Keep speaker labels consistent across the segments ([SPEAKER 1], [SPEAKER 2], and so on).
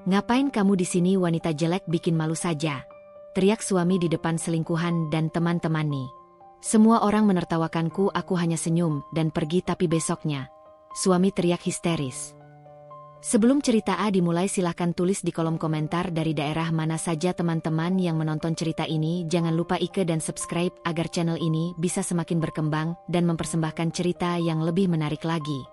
[SPEAKER 1] "Ngapain kamu di sini, wanita jelek, bikin malu saja," teriak suami di depan selingkuhan dan teman-temannya. "Semua orang menertawakanku, aku hanya senyum dan pergi." Tapi besoknya, suami teriak histeris. Sebelum cerita A dimulai, silahkan tulis di kolom komentar dari daerah mana saja teman-teman yang menonton cerita ini. Jangan lupa like dan subscribe agar channel ini bisa semakin berkembang dan mempersembahkan cerita yang lebih menarik lagi.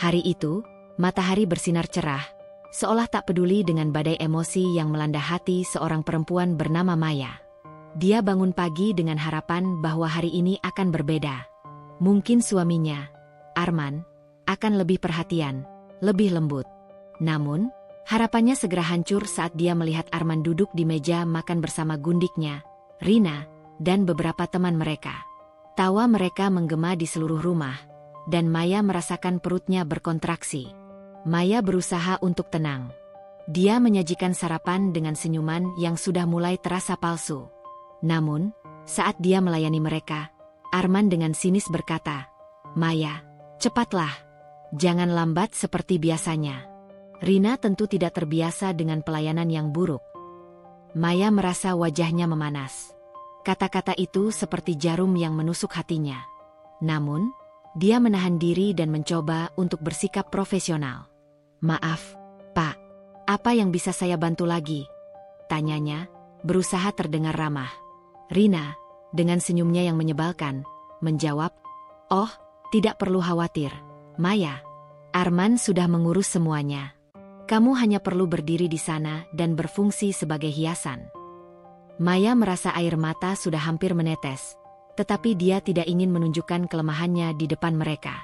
[SPEAKER 1] Hari itu, matahari bersinar cerah, seolah tak peduli dengan badai emosi yang melanda hati seorang perempuan bernama Maya. Dia bangun pagi dengan harapan bahwa hari ini akan berbeda. Mungkin suaminya, Arman, akan lebih perhatian, lebih lembut. Namun, harapannya segera hancur saat dia melihat Arman duduk di meja makan bersama gundiknya, Rina, dan beberapa teman mereka. Tawa mereka menggema di seluruh rumah, dan Maya merasakan perutnya berkontraksi. Maya berusaha untuk tenang. Dia menyajikan sarapan dengan senyuman yang sudah mulai terasa palsu. Namun, saat dia melayani mereka, Arman dengan sinis berkata, "Maya, cepatlah. Jangan lambat seperti biasanya." Rina tentu tidak terbiasa dengan pelayanan yang buruk. Maya merasa wajahnya memanas. Kata-kata itu seperti jarum yang menusuk hatinya. Namun, dia menahan diri dan mencoba untuk bersikap profesional. "Maaf, Pak. Apa yang bisa saya bantu lagi?" tanyanya, berusaha terdengar ramah. Rina, dengan senyumnya yang menyebalkan, menjawab, "Oh, tidak perlu khawatir, Maya. Arman sudah mengurus semuanya. Kamu hanya perlu berdiri di sana dan berfungsi sebagai hiasan." Maya merasa air mata sudah hampir menetes, tetapi dia tidak ingin menunjukkan kelemahannya di depan mereka.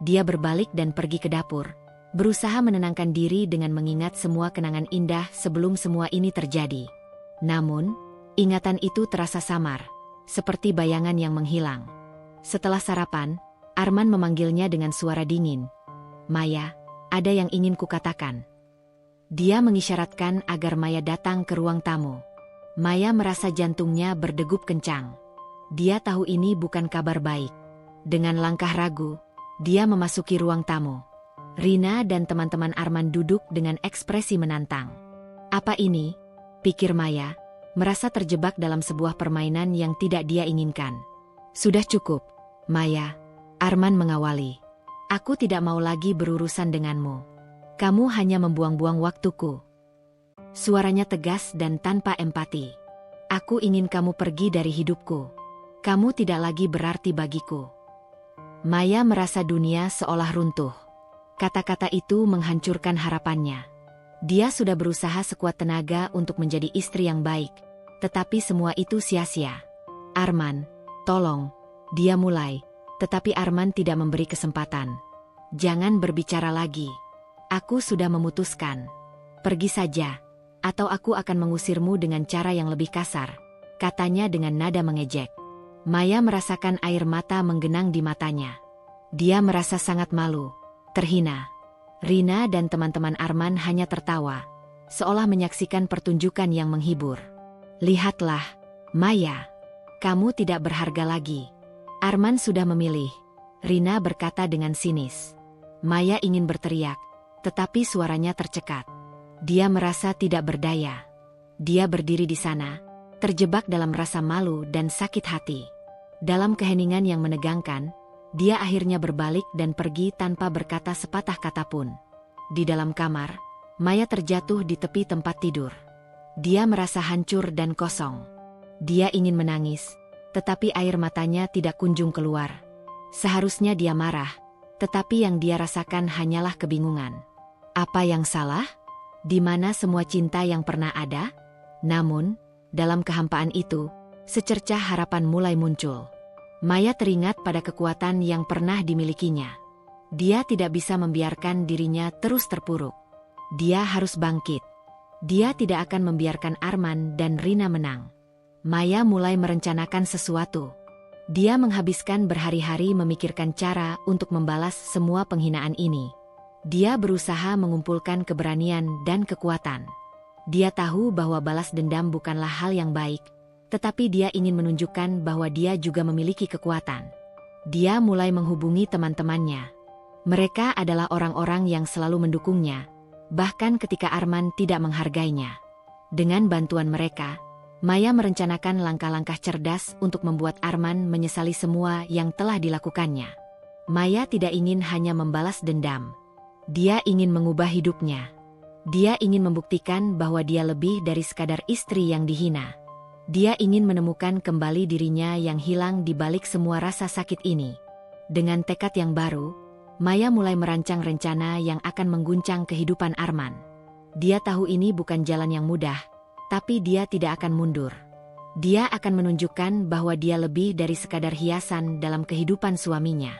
[SPEAKER 1] Dia berbalik dan pergi ke dapur, berusaha menenangkan diri dengan mengingat semua kenangan indah sebelum semua ini terjadi. Namun, ingatan itu terasa samar, seperti bayangan yang menghilang. Setelah sarapan, Arman memanggilnya dengan suara dingin. "Maya, ada yang ingin kukatakan." Dia mengisyaratkan agar Maya datang ke ruang tamu. Maya merasa jantungnya berdegup kencang. Dia tahu ini bukan kabar baik. Dengan langkah ragu, dia memasuki ruang tamu. Rina dan teman-teman Arman duduk dengan ekspresi menantang. "Apa ini?" pikir Maya, merasa terjebak dalam sebuah permainan yang tidak dia inginkan. "Sudah cukup, Maya," Arman mengawali. "Aku tidak mau lagi berurusan denganmu. Kamu hanya membuang-buang waktuku." Suaranya tegas dan tanpa empati. "Aku ingin kamu pergi dari hidupku. Kamu tidak lagi berarti bagiku." Maya merasa dunia seolah runtuh. Kata-kata itu menghancurkan harapannya. Dia sudah berusaha sekuat tenaga untuk menjadi istri yang baik, tetapi semua itu sia-sia. "Arman, tolong," dia mulai, tetapi Arman tidak memberi kesempatan. "Jangan berbicara lagi. Aku sudah memutuskan. Pergi saja, atau aku akan mengusirmu dengan cara yang lebih kasar," katanya dengan nada mengejek. Maya merasakan air mata menggenang di matanya. Dia merasa sangat malu, terhina. Rina dan teman-teman Arman hanya tertawa, seolah menyaksikan pertunjukan yang menghibur. "Lihatlah, Maya. Kamu tidak berharga lagi. Arman sudah memilih," Rina berkata dengan sinis. Maya ingin berteriak, tetapi suaranya tercekat. Dia merasa tidak berdaya. Dia berdiri di sana, terjebak dalam rasa malu dan sakit hati. Dalam keheningan yang menegangkan, dia akhirnya berbalik dan pergi tanpa berkata sepatah kata pun. Di dalam kamar, Maya terjatuh di tepi tempat tidur. Dia merasa hancur dan kosong. Dia ingin menangis, tetapi air matanya tidak kunjung keluar. Seharusnya dia marah, tetapi yang dia rasakan hanyalah kebingungan. Apa yang salah? Di mana semua cinta yang pernah ada? Namun, dalam kehampaan itu, secercah harapan mulai muncul. Maya teringat pada kekuatan yang pernah dimilikinya. Dia tidak bisa membiarkan dirinya terus terpuruk. Dia harus bangkit. Dia tidak akan membiarkan Arman dan Rina menang. Maya mulai merencanakan sesuatu. Dia menghabiskan berhari-hari memikirkan cara untuk membalas semua penghinaan ini. Dia berusaha mengumpulkan keberanian dan kekuatan. Dia tahu bahwa balas dendam bukanlah hal yang baik, tetapi dia ingin menunjukkan bahwa dia juga memiliki kekuatan. Dia mulai menghubungi teman-temannya. Mereka adalah orang-orang yang selalu mendukungnya, bahkan ketika Arman tidak menghargainya. Dengan bantuan mereka, Maya merencanakan langkah-langkah cerdas untuk membuat Arman menyesali semua yang telah dilakukannya. Maya tidak ingin hanya membalas dendam. Dia ingin mengubah hidupnya. Dia ingin membuktikan bahwa dia lebih dari sekadar istri yang dihina. Dia ingin menemukan kembali dirinya yang hilang di balik semua rasa sakit ini. Dengan tekad yang baru, Maya mulai merancang rencana yang akan mengguncang kehidupan Arman. Dia tahu ini bukan jalan yang mudah, tapi dia tidak akan mundur. Dia akan menunjukkan bahwa dia lebih dari sekadar hiasan dalam kehidupan suaminya.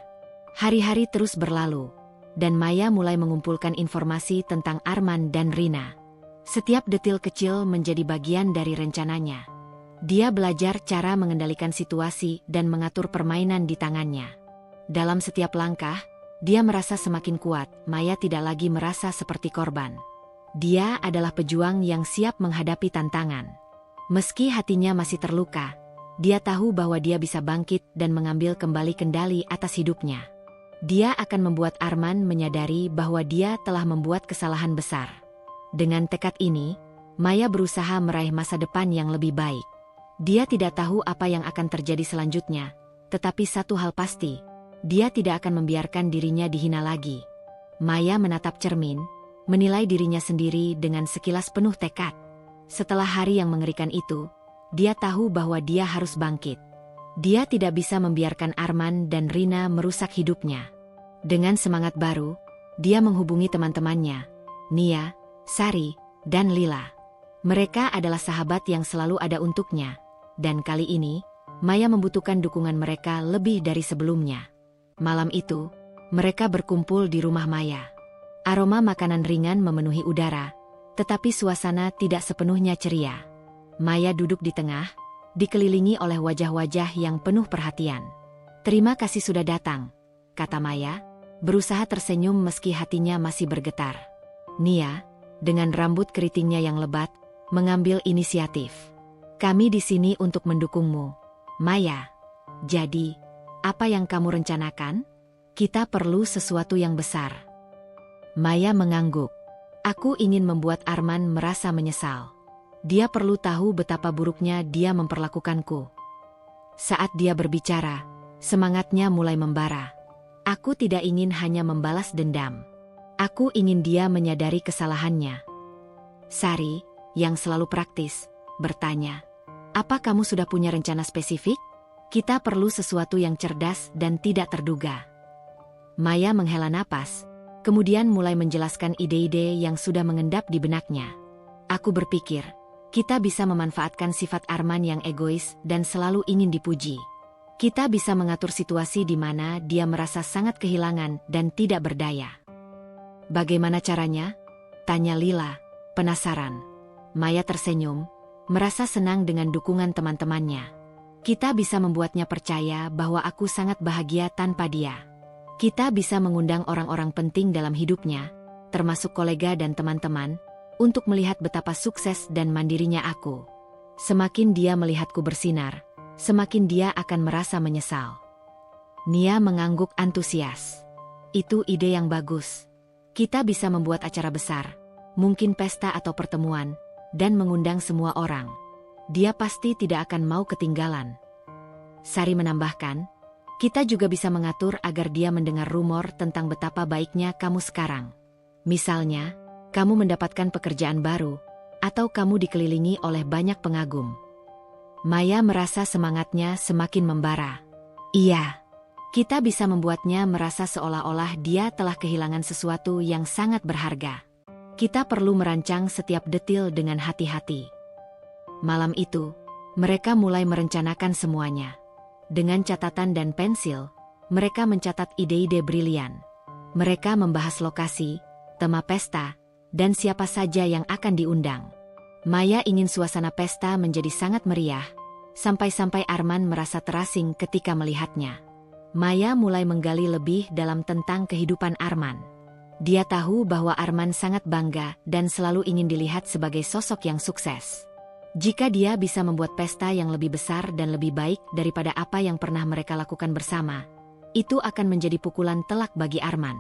[SPEAKER 1] Hari-hari terus berlalu, dan Maya mulai mengumpulkan informasi tentang Arman dan Rina. Setiap detil kecil menjadi bagian dari rencananya. Dia belajar cara mengendalikan situasi dan mengatur permainan di tangannya. Dalam setiap langkah, dia merasa semakin kuat. Maya tidak lagi merasa seperti korban. Dia adalah pejuang yang siap menghadapi tantangan. Meski hatinya masih terluka, dia tahu bahwa dia bisa bangkit dan mengambil kembali kendali atas hidupnya. Dia akan membuat Arman menyadari bahwa dia telah membuat kesalahan besar. Dengan tekad ini, Maya berusaha meraih masa depan yang lebih baik. Dia tidak tahu apa yang akan terjadi selanjutnya, tetapi satu hal pasti, dia tidak akan membiarkan dirinya dihina lagi. Maya menatap cermin, menilai dirinya sendiri dengan sekilas penuh tekad. Setelah hari yang mengerikan itu, dia tahu bahwa dia harus bangkit. Dia tidak bisa membiarkan Arman dan Rina merusak hidupnya. Dengan semangat baru, dia menghubungi teman-temannya, Nia, Sari, dan Lila. Mereka adalah sahabat yang selalu ada untuknya, dan kali ini, Maya membutuhkan dukungan mereka lebih dari sebelumnya. Malam itu, mereka berkumpul di rumah Maya. Aroma makanan ringan memenuhi udara, tetapi suasana tidak sepenuhnya ceria. Maya duduk di tengah, dikelilingi oleh wajah-wajah yang penuh perhatian. "Terima kasih sudah datang," kata Maya, berusaha tersenyum meski hatinya masih bergetar. Nia, dengan rambut keritingnya yang lebat, mengambil inisiatif. "Kami di sini untuk mendukungmu, Maya. Jadi, apa yang kamu rencanakan? Kita perlu sesuatu yang besar." Maya mengangguk. "Aku ingin membuat Arman merasa menyesal. Dia perlu tahu betapa buruknya dia memperlakukanku." Saat dia berbicara, semangatnya mulai membara. "Aku tidak ingin hanya membalas dendam. Aku ingin dia menyadari kesalahannya." Sari, yang selalu praktis, bertanya, "Apa kamu sudah punya rencana spesifik? Kita perlu sesuatu yang cerdas dan tidak terduga." Maya menghela napas, kemudian mulai menjelaskan ide-ide yang sudah mengendap di benaknya. "Aku berpikir, kita bisa memanfaatkan sifat Arman yang egois dan selalu ingin dipuji. Kita bisa mengatur situasi di mana dia merasa sangat kehilangan dan tidak berdaya." "Bagaimana caranya?" tanya Lila, penasaran. Maya tersenyum, merasa senang dengan dukungan teman-temannya. "Kita bisa membuatnya percaya bahwa aku sangat bahagia tanpa dia. Kita bisa mengundang orang-orang penting dalam hidupnya, termasuk kolega dan teman-teman, untuk melihat betapa sukses dan mandirinya aku. Semakin dia melihatku bersinar, semakin dia akan merasa menyesal." Nia mengangguk antusias. "Itu ide yang bagus. Kita bisa membuat acara besar, mungkin pesta atau pertemuan, dan mengundang semua orang. Dia pasti tidak akan mau ketinggalan." Sari menambahkan, "Kita juga bisa mengatur agar dia mendengar rumor tentang betapa baiknya kamu sekarang. Misalnya, kamu mendapatkan pekerjaan baru, atau kamu dikelilingi oleh banyak pengagum." Maya merasa semangatnya semakin membara. "Iya, kita bisa membuatnya merasa seolah-olah dia telah kehilangan sesuatu yang sangat berharga. Kita perlu merancang setiap detil dengan hati-hati." Malam itu, mereka mulai merencanakan semuanya. Dengan catatan dan pensil, mereka mencatat ide-ide brilian. Mereka membahas lokasi, tema pesta, dan siapa saja yang akan diundang. Maya ingin suasana pesta menjadi sangat meriah, sampai-sampai Arman merasa terasing ketika melihatnya. Maya mulai menggali lebih dalam tentang kehidupan Arman. Dia tahu bahwa Arman sangat bangga dan selalu ingin dilihat sebagai sosok yang sukses. Jika dia bisa membuat pesta yang lebih besar dan lebih baik daripada apa yang pernah mereka lakukan bersama, itu akan menjadi pukulan telak bagi Arman.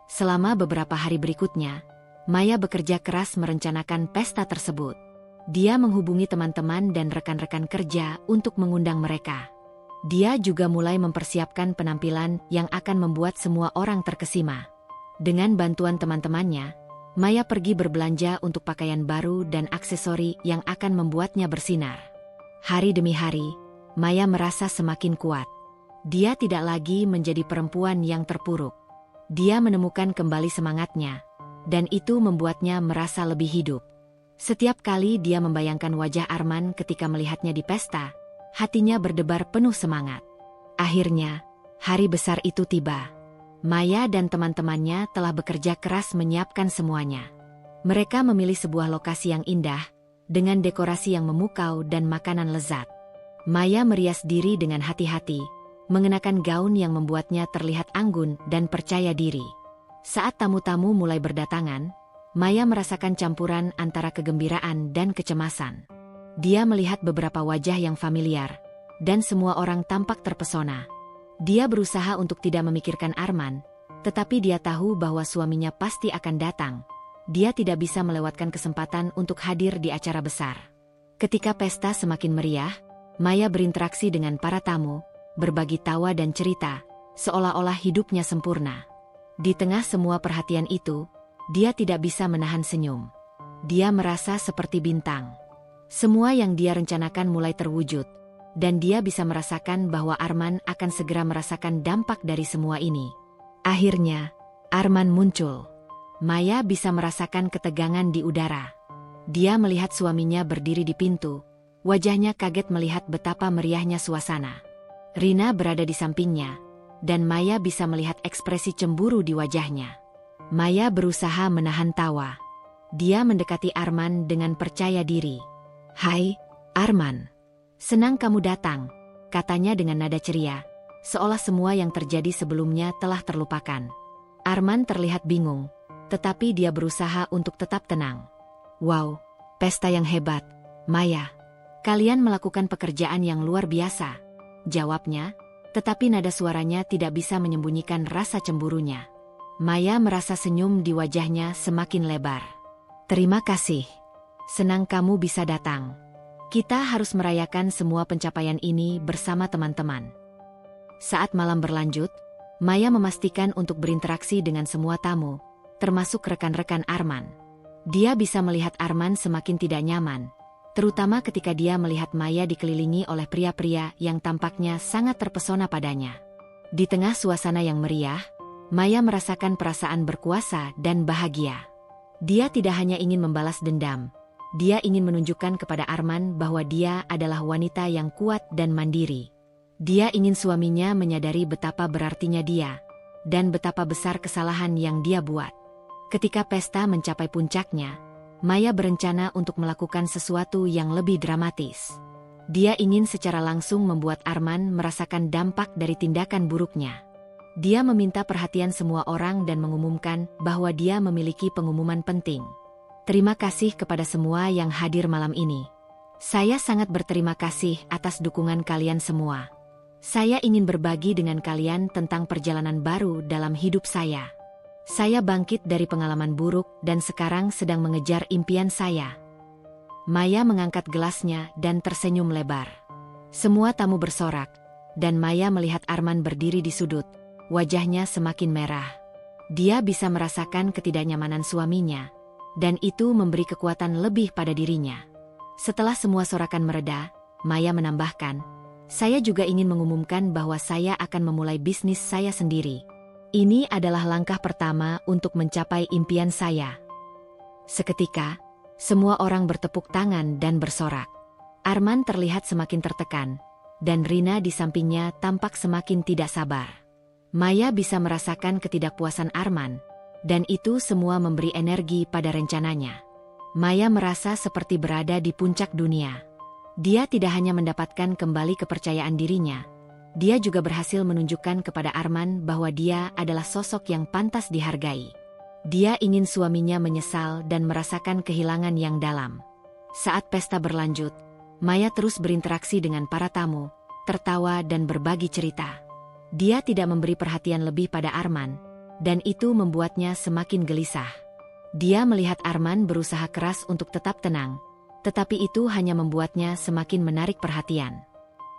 [SPEAKER 1] Selama beberapa hari berikutnya, Maya bekerja keras merencanakan pesta tersebut. Dia menghubungi teman-teman dan rekan-rekan kerja untuk mengundang mereka. Dia juga mulai mempersiapkan penampilan yang akan membuat semua orang terkesima. Dengan bantuan teman-temannya, Maya pergi berbelanja untuk pakaian baru dan aksesori yang akan membuatnya bersinar. Hari demi hari, Maya merasa semakin kuat. Dia tidak lagi menjadi perempuan yang terpuruk. Dia menemukan kembali semangatnya, dan itu membuatnya merasa lebih hidup. Setiap kali dia membayangkan wajah Arman ketika melihatnya di pesta, hatinya berdebar penuh semangat. Akhirnya, hari besar itu tiba. Maya dan teman-temannya telah bekerja keras menyiapkan semuanya. Mereka memilih sebuah lokasi yang indah, dengan dekorasi yang memukau dan makanan lezat. Maya merias diri dengan hati-hati, mengenakan gaun yang membuatnya terlihat anggun dan percaya diri. Saat tamu-tamu mulai berdatangan, Maya merasakan campuran antara kegembiraan dan kecemasan. Dia melihat beberapa wajah yang familiar, dan semua orang tampak terpesona. Dia berusaha untuk tidak memikirkan Arman, tetapi dia tahu bahwa suaminya pasti akan datang. Dia tidak bisa melewatkan kesempatan untuk hadir di acara besar. Ketika pesta semakin meriah, Maya berinteraksi dengan para tamu, berbagi tawa dan cerita, seolah-olah hidupnya sempurna. Di tengah semua perhatian itu, dia tidak bisa menahan senyum. Dia merasa seperti bintang. Semua yang dia rencanakan mulai terwujud, dan dia bisa merasakan bahwa Arman akan segera merasakan dampak dari semua ini. Akhirnya, Arman muncul. Maya bisa merasakan ketegangan di udara. Dia melihat suaminya berdiri di pintu. Wajahnya kaget melihat betapa meriahnya suasana. Rina berada di sampingnya, dan Maya bisa melihat ekspresi cemburu di wajahnya. Maya berusaha menahan tawa. Dia mendekati Arman dengan percaya diri. "Hai, Arman. Senang kamu datang," katanya dengan nada ceria, seolah semua yang terjadi sebelumnya telah terlupakan. Arman terlihat bingung, tetapi dia berusaha untuk tetap tenang. "Wow, pesta yang hebat, Maya. Kalian melakukan pekerjaan yang luar biasa," jawabnya, tetapi nada suaranya tidak bisa menyembunyikan rasa cemburunya. Maya merasa senyum di wajahnya semakin lebar. "Terima kasih. Senang kamu bisa datang. Kita harus merayakan semua pencapaian ini bersama teman-teman." Saat malam berlanjut, Maya memastikan untuk berinteraksi dengan semua tamu, termasuk rekan-rekan Arman. Dia bisa melihat Arman semakin tidak nyaman, terutama ketika dia melihat Maya dikelilingi oleh pria-pria yang tampaknya sangat terpesona padanya. Di tengah suasana yang meriah, Maya merasakan perasaan berkuasa dan bahagia. Dia tidak hanya ingin membalas dendam, dia ingin menunjukkan kepada Arman bahwa dia adalah wanita yang kuat dan mandiri. Dia ingin suaminya menyadari betapa berartinya dia, dan betapa besar kesalahan yang dia buat. Ketika pesta mencapai puncaknya, Maya berencana untuk melakukan sesuatu yang lebih dramatis. Dia ingin secara langsung membuat Arman merasakan dampak dari tindakan buruknya. Dia meminta perhatian semua orang dan mengumumkan bahwa dia memiliki pengumuman penting. "Terima kasih kepada semua yang hadir malam ini. Saya sangat berterima kasih atas dukungan kalian semua. Saya ingin berbagi dengan kalian tentang perjalanan baru dalam hidup saya. Saya bangkit dari pengalaman buruk dan sekarang sedang mengejar impian saya." Maya mengangkat gelasnya dan tersenyum lebar. Semua tamu bersorak, dan Maya melihat Arman berdiri di sudut. Wajahnya semakin merah. Dia bisa merasakan ketidaknyamanan suaminya, dan itu memberi kekuatan lebih pada dirinya. Setelah semua sorakan mereda, Maya menambahkan, "Saya juga ingin mengumumkan bahwa saya akan memulai bisnis saya sendiri. Ini adalah langkah pertama untuk mencapai impian saya." Seketika, semua orang bertepuk tangan dan bersorak. Arman terlihat semakin tertekan, dan Rina di sampingnya tampak semakin tidak sabar. Maya bisa merasakan ketidakpuasan Arman, dan itu semua memberi energi pada rencananya. Maya merasa seperti berada di puncak dunia. Dia tidak hanya mendapatkan kembali kepercayaan dirinya, dia juga berhasil menunjukkan kepada Arman bahwa dia adalah sosok yang pantas dihargai. Dia ingin suaminya menyesal dan merasakan kehilangan yang dalam. Saat pesta berlanjut, Maya terus berinteraksi dengan para tamu, tertawa dan berbagi cerita. Dia tidak memberi perhatian lebih pada Arman, dan itu membuatnya semakin gelisah. Dia melihat Arman berusaha keras untuk tetap tenang, tetapi itu hanya membuatnya semakin menarik perhatian.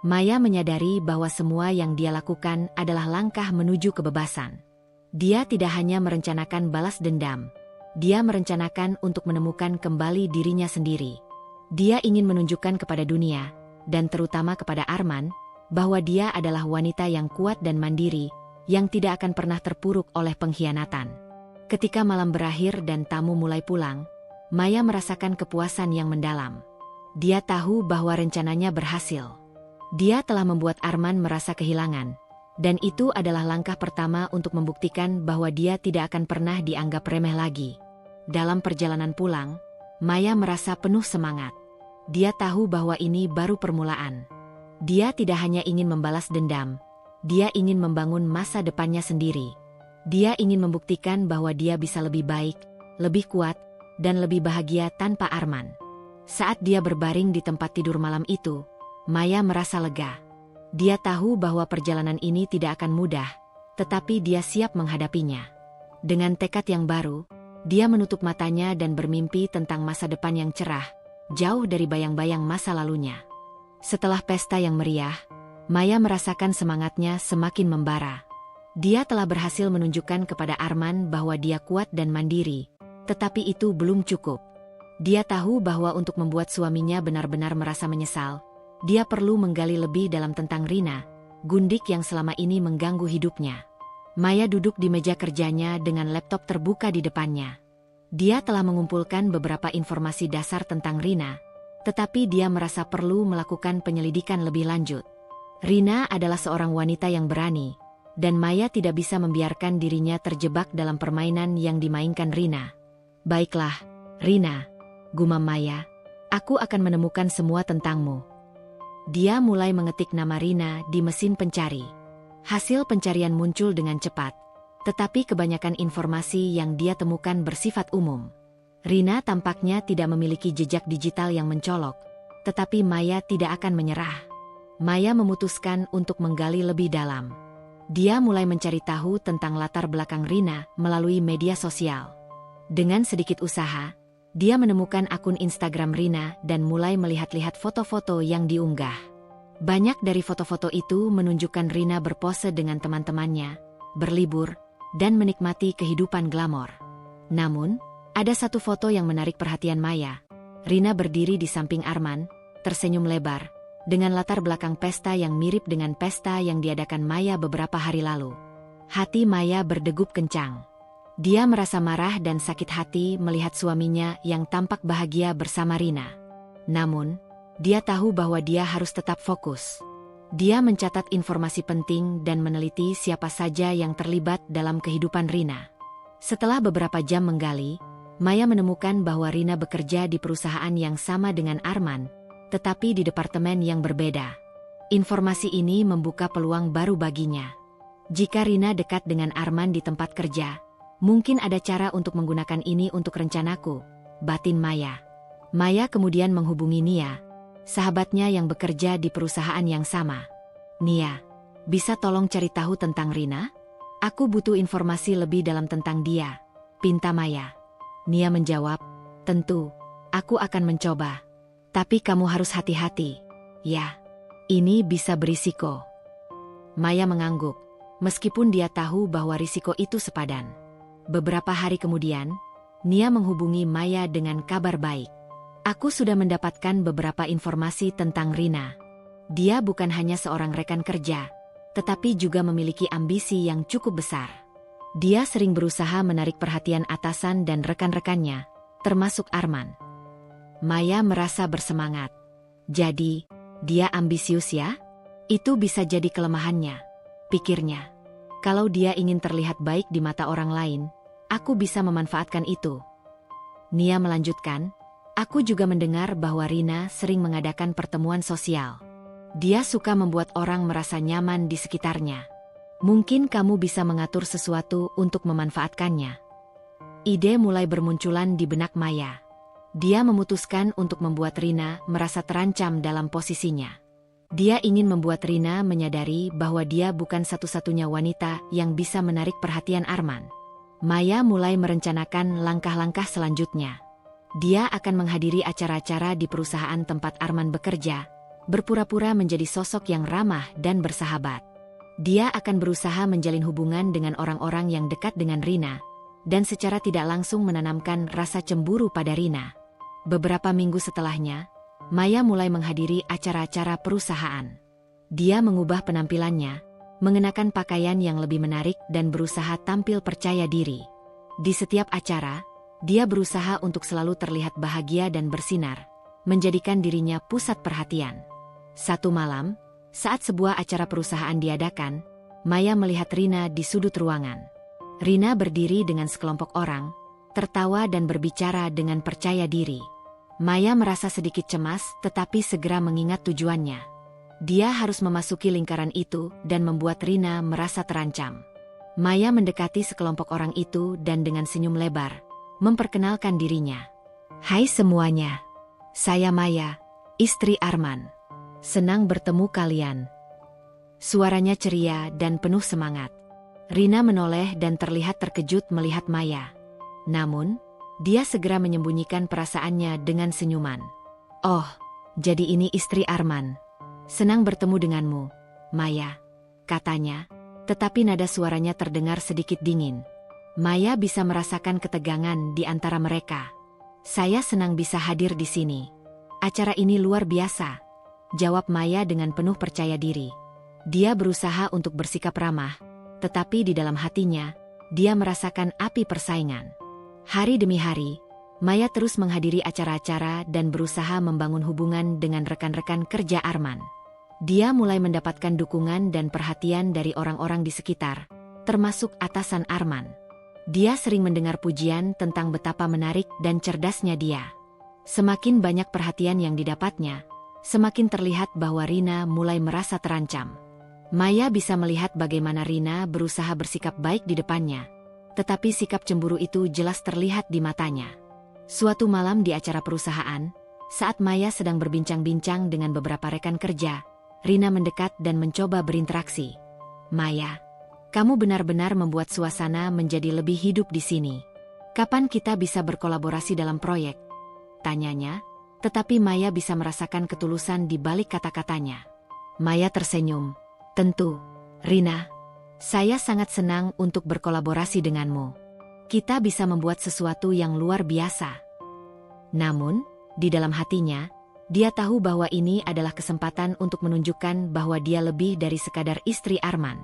[SPEAKER 1] Maya menyadari bahwa semua yang dia lakukan adalah langkah menuju kebebasan. Dia tidak hanya merencanakan balas dendam, dia merencanakan untuk menemukan kembali dirinya sendiri. Dia ingin menunjukkan kepada dunia, dan terutama kepada Arman, bahwa dia adalah wanita yang kuat dan mandiri, yang tidak akan pernah terpuruk oleh pengkhianatan. Ketika malam berakhir dan tamu mulai pulang, Maya merasakan kepuasan yang mendalam. Dia tahu bahwa rencananya berhasil. Dia telah membuat Arman merasa kehilangan, dan itu adalah langkah pertama untuk membuktikan bahwa dia tidak akan pernah dianggap remeh lagi. Dalam perjalanan pulang, Maya merasa penuh semangat. Dia tahu bahwa ini baru permulaan. Dia tidak hanya ingin membalas dendam, dia ingin membangun masa depannya sendiri. Dia ingin membuktikan bahwa dia bisa lebih baik, lebih kuat, dan lebih bahagia tanpa Arman. Saat dia berbaring di tempat tidur malam itu, Maya merasa lega. Dia tahu bahwa perjalanan ini tidak akan mudah, tetapi dia siap menghadapinya. Dengan tekad yang baru, dia menutup matanya dan bermimpi tentang masa depan yang cerah, jauh dari bayang-bayang masa lalunya. Setelah pesta yang meriah, Maya merasakan semangatnya semakin membara. Dia telah berhasil menunjukkan kepada Arman bahwa dia kuat dan mandiri, tetapi itu belum cukup. Dia tahu bahwa untuk membuat suaminya benar-benar merasa menyesal, dia perlu menggali lebih dalam tentang Rina, gundik yang selama ini mengganggu hidupnya. Maya duduk di meja kerjanya dengan laptop terbuka di depannya. Dia telah mengumpulkan beberapa informasi dasar tentang Rina, tetapi dia merasa perlu melakukan penyelidikan lebih lanjut. Rina adalah seorang wanita yang berani, dan Maya tidak bisa membiarkan dirinya terjebak dalam permainan yang dimainkan Rina. Baiklah, Rina, gumam Maya, aku akan menemukan semua tentangmu. Dia mulai mengetik nama Rina di mesin pencari. Hasil pencarian muncul dengan cepat, tetapi kebanyakan informasi yang dia temukan bersifat umum. Rina tampaknya tidak memiliki jejak digital yang mencolok, tetapi Maya tidak akan menyerah. Maya memutuskan untuk menggali lebih dalam. Dia mulai mencari tahu tentang latar belakang Rina melalui media sosial. Dengan sedikit usaha, dia menemukan akun Instagram Rina dan mulai melihat-lihat foto-foto yang diunggah. Banyak dari foto-foto itu menunjukkan Rina berpose dengan teman-temannya, berlibur, dan menikmati kehidupan glamor. Namun, ada satu foto yang menarik perhatian Maya. Rina berdiri di samping Arman, tersenyum lebar, dengan latar belakang pesta yang mirip dengan pesta yang diadakan Maya beberapa hari lalu. Hati Maya berdegup kencang. Dia merasa marah dan sakit hati melihat suaminya yang tampak bahagia bersama Rina. Namun, dia tahu bahwa dia harus tetap fokus. Dia mencatat informasi penting dan meneliti siapa saja yang terlibat dalam kehidupan Rina. Setelah beberapa jam menggali, Maya menemukan bahwa Rina bekerja di perusahaan yang sama dengan Arman, tetapi di departemen yang berbeda. Informasi ini membuka peluang baru baginya. Jika Rina dekat dengan Arman di tempat kerja, mungkin ada cara untuk menggunakan ini untuk rencanaku, batin Maya. Maya kemudian menghubungi Nia, sahabatnya yang bekerja di perusahaan yang sama. Nia, bisa tolong cari tahu tentang Rina? Aku butuh informasi lebih dalam tentang dia, pinta Maya. Nia menjawab, tentu, aku akan mencoba. Tapi kamu harus hati-hati. Ya, ini bisa berisiko. Maya mengangguk, meskipun dia tahu bahwa risiko itu sepadan. Beberapa hari kemudian, Nia menghubungi Maya dengan kabar baik. Aku sudah mendapatkan beberapa informasi tentang Rina. Dia bukan hanya seorang rekan kerja, tetapi juga memiliki ambisi yang cukup besar. Dia sering berusaha menarik perhatian atasan dan rekan-rekannya, termasuk Arman. Maya merasa bersemangat. Jadi, dia ambisius ya? Itu bisa jadi kelemahannya, pikirnya. Kalau dia ingin terlihat baik di mata orang lain, aku bisa memanfaatkan itu. Nia melanjutkan, aku juga mendengar bahwa Rina sering mengadakan pertemuan sosial. Dia suka membuat orang merasa nyaman di sekitarnya. Mungkin kamu bisa mengatur sesuatu untuk memanfaatkannya. Ide mulai bermunculan di benak Maya. Dia memutuskan untuk membuat Rina merasa terancam dalam posisinya. Dia ingin membuat Rina menyadari bahwa dia bukan satu-satunya wanita yang bisa menarik perhatian Arman. Maya mulai merencanakan langkah-langkah selanjutnya. Dia akan menghadiri acara-acara di perusahaan tempat Arman bekerja, berpura-pura menjadi sosok yang ramah dan bersahabat. Dia akan berusaha menjalin hubungan dengan orang-orang yang dekat dengan Rina, dan secara tidak langsung menanamkan rasa cemburu pada Rina. Beberapa minggu setelahnya, Maya mulai menghadiri acara-acara perusahaan. Dia mengubah penampilannya, mengenakan pakaian yang lebih menarik dan berusaha tampil percaya diri. Di setiap acara, dia berusaha untuk selalu terlihat bahagia dan bersinar, menjadikan dirinya pusat perhatian. Satu malam, saat sebuah acara perusahaan diadakan, Maya melihat Rina di sudut ruangan. Rina berdiri dengan sekelompok orang, tertawa dan berbicara dengan percaya diri. Maya merasa sedikit cemas tetapi segera mengingat tujuannya. Dia harus memasuki lingkaran itu dan membuat Rina merasa terancam. Maya mendekati sekelompok orang itu dan dengan senyum lebar, memperkenalkan dirinya. "Hai semuanya, saya Maya, istri Arman. Senang bertemu kalian." Suaranya ceria dan penuh semangat. Rina menoleh dan terlihat terkejut melihat Maya. Namun, dia segera menyembunyikan perasaannya dengan senyuman. "Oh, jadi ini istri Arman. Senang bertemu denganmu, Maya," katanya, tetapi nada suaranya terdengar sedikit dingin. Maya bisa merasakan ketegangan di antara mereka. "Saya senang bisa hadir di sini. Acara ini luar biasa," jawab Maya dengan penuh percaya diri. Dia berusaha untuk bersikap ramah, tetapi di dalam hatinya, dia merasakan api persaingan. Hari demi hari, Maya terus menghadiri acara-acara dan berusaha membangun hubungan dengan rekan-rekan kerja Arman. Dia mulai mendapatkan dukungan dan perhatian dari orang-orang di sekitar, termasuk atasan Arman. Dia sering mendengar pujian tentang betapa menarik dan cerdasnya dia. Semakin banyak perhatian yang didapatnya, semakin terlihat bahwa Rina mulai merasa terancam. Maya bisa melihat bagaimana Rina berusaha bersikap baik di depannya, tetapi sikap cemburu itu jelas terlihat di matanya. Suatu malam di acara perusahaan, saat Maya sedang berbincang-bincang dengan beberapa rekan kerja, Rina mendekat dan mencoba berinteraksi. "Maya, kamu benar-benar membuat suasana menjadi lebih hidup di sini. Kapan kita bisa berkolaborasi dalam proyek?" tanyanya, tetapi Maya bisa merasakan ketulusan di balik kata-katanya. Maya tersenyum. "Tentu, Rina. Saya sangat senang untuk berkolaborasi denganmu. Kita bisa membuat sesuatu yang luar biasa." Namun, di dalam hatinya, dia tahu bahwa ini adalah kesempatan untuk menunjukkan bahwa dia lebih dari sekadar istri Arman.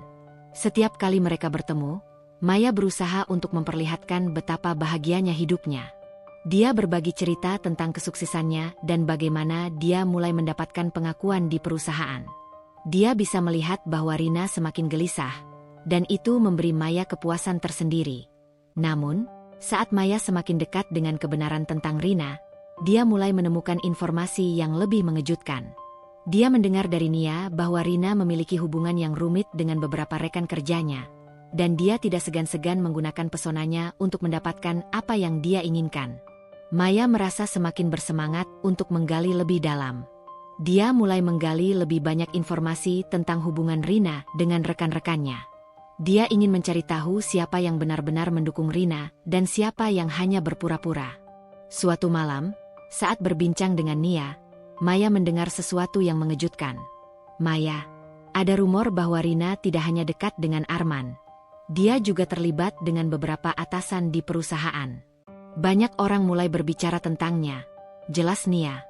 [SPEAKER 1] Setiap kali mereka bertemu, Maya berusaha untuk memperlihatkan betapa bahagianya hidupnya. Dia berbagi cerita tentang kesuksesannya dan bagaimana dia mulai mendapatkan pengakuan di perusahaan. Dia bisa melihat bahwa Rina semakin gelisah, dan itu memberi Maya kepuasan tersendiri. Namun, saat Maya semakin dekat dengan kebenaran tentang Rina, dia mulai menemukan informasi yang lebih mengejutkan. Dia mendengar dari Nia bahwa Rina memiliki hubungan yang rumit dengan beberapa rekan kerjanya, dan dia tidak segan-segan menggunakan pesonanya untuk mendapatkan apa yang dia inginkan. Maya merasa semakin bersemangat untuk menggali lebih dalam. Dia mulai menggali lebih banyak informasi tentang hubungan Rina dengan rekan-rekannya. Dia ingin mencari tahu siapa yang benar-benar mendukung Rina dan siapa yang hanya berpura-pura. Suatu malam, saat berbincang dengan Nia, Maya mendengar sesuatu yang mengejutkan. "Maya, ada rumor bahwa Rina tidak hanya dekat dengan Arman. Dia juga terlibat dengan beberapa atasan di perusahaan. Banyak orang mulai berbicara tentangnya," jelas Nia.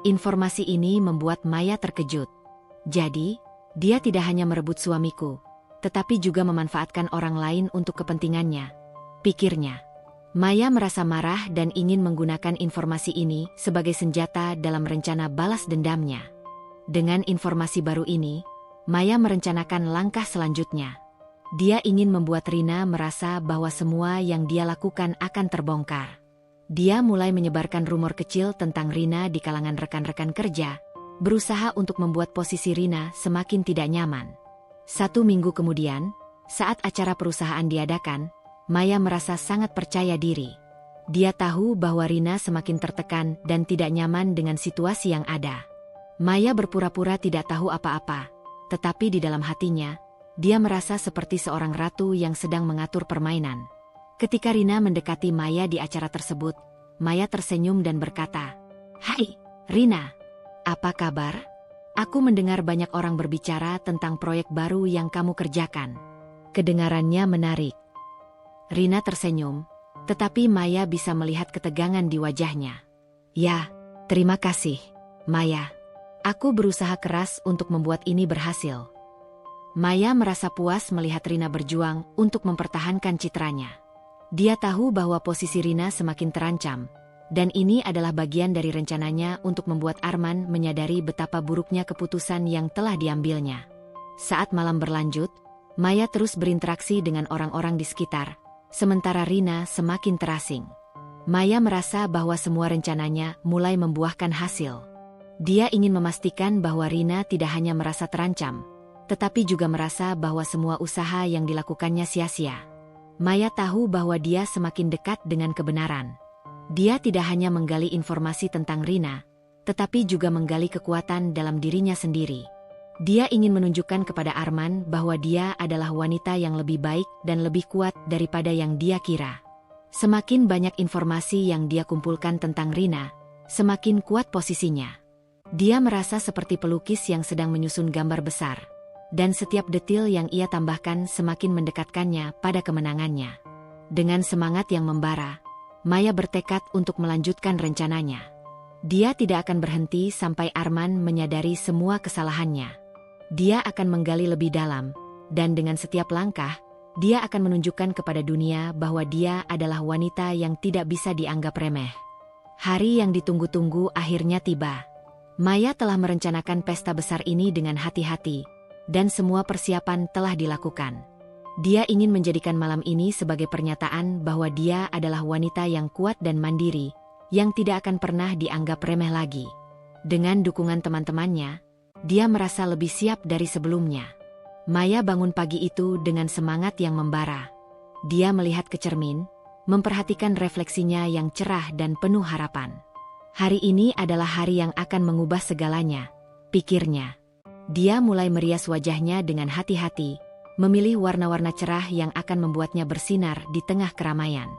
[SPEAKER 1] Informasi ini membuat Maya terkejut. "Jadi, dia tidak hanya merebut suamiku, tetapi juga memanfaatkan orang lain untuk kepentingannya," pikirnya. Maya merasa marah dan ingin menggunakan informasi ini sebagai senjata dalam rencana balas dendamnya. Dengan informasi baru ini, Maya merencanakan langkah selanjutnya. Dia ingin membuat Rina merasa bahwa semua yang dia lakukan akan terbongkar. Dia mulai menyebarkan rumor kecil tentang Rina di kalangan rekan-rekan kerja, berusaha untuk membuat posisi Rina semakin tidak nyaman. 1 minggu kemudian, saat acara perusahaan diadakan, Maya merasa sangat percaya diri. Dia tahu bahwa Rina semakin tertekan dan tidak nyaman dengan situasi yang ada. Maya berpura-pura tidak tahu apa-apa, tetapi di dalam hatinya, dia merasa seperti seorang ratu yang sedang mengatur permainan. Ketika Rina mendekati Maya di acara tersebut, Maya tersenyum dan berkata, "Hai, Rina. Apa kabar? Aku mendengar banyak orang berbicara tentang proyek baru yang kamu kerjakan. Kedengarannya menarik." Rina tersenyum, tetapi Maya bisa melihat ketegangan di wajahnya. "Ya, terima kasih, Maya. Aku berusaha keras untuk membuat ini berhasil." Maya merasa puas melihat Rina berjuang untuk mempertahankan citranya. Dia tahu bahwa posisi Rina semakin terancam, dan ini adalah bagian dari rencananya untuk membuat Arman menyadari betapa buruknya keputusan yang telah diambilnya. Saat malam berlanjut, Maya terus berinteraksi dengan orang-orang di sekitar, sementara Rina semakin terasing. Maya merasa bahwa semua rencananya mulai membuahkan hasil. Dia ingin memastikan bahwa Rina tidak hanya merasa terancam, tetapi juga merasa bahwa semua usaha yang dilakukannya sia-sia. Maya tahu bahwa dia semakin dekat dengan kebenaran. Dia tidak hanya menggali informasi tentang Rina, tetapi juga menggali kekuatan dalam dirinya sendiri. Dia ingin menunjukkan kepada Arman bahwa dia adalah wanita yang lebih baik dan lebih kuat daripada yang dia kira. Semakin banyak informasi yang dia kumpulkan tentang Rina, semakin kuat posisinya. Dia merasa seperti pelukis yang sedang menyusun gambar besar, dan setiap detil yang ia tambahkan semakin mendekatkannya pada kemenangannya. Dengan semangat yang membara, Maya bertekad untuk melanjutkan rencananya. Dia tidak akan berhenti sampai Arman menyadari semua kesalahannya. Dia akan menggali lebih dalam, dan dengan setiap langkah, dia akan menunjukkan kepada dunia bahwa dia adalah wanita yang tidak bisa dianggap remeh. Hari yang ditunggu-tunggu akhirnya tiba. Maya telah merencanakan pesta besar ini dengan hati-hati, dan semua persiapan telah dilakukan. Dia ingin menjadikan malam ini sebagai pernyataan bahwa dia adalah wanita yang kuat dan mandiri, yang tidak akan pernah dianggap remeh lagi. Dengan dukungan teman-temannya, dia merasa lebih siap dari sebelumnya. Maya bangun pagi itu dengan semangat yang membara. Dia melihat ke cermin, memperhatikan refleksinya yang cerah dan penuh harapan. Hari ini adalah hari yang akan mengubah segalanya, pikirnya. Dia mulai merias wajahnya dengan hati-hati, memilih warna-warna cerah yang akan membuatnya bersinar di tengah keramaian.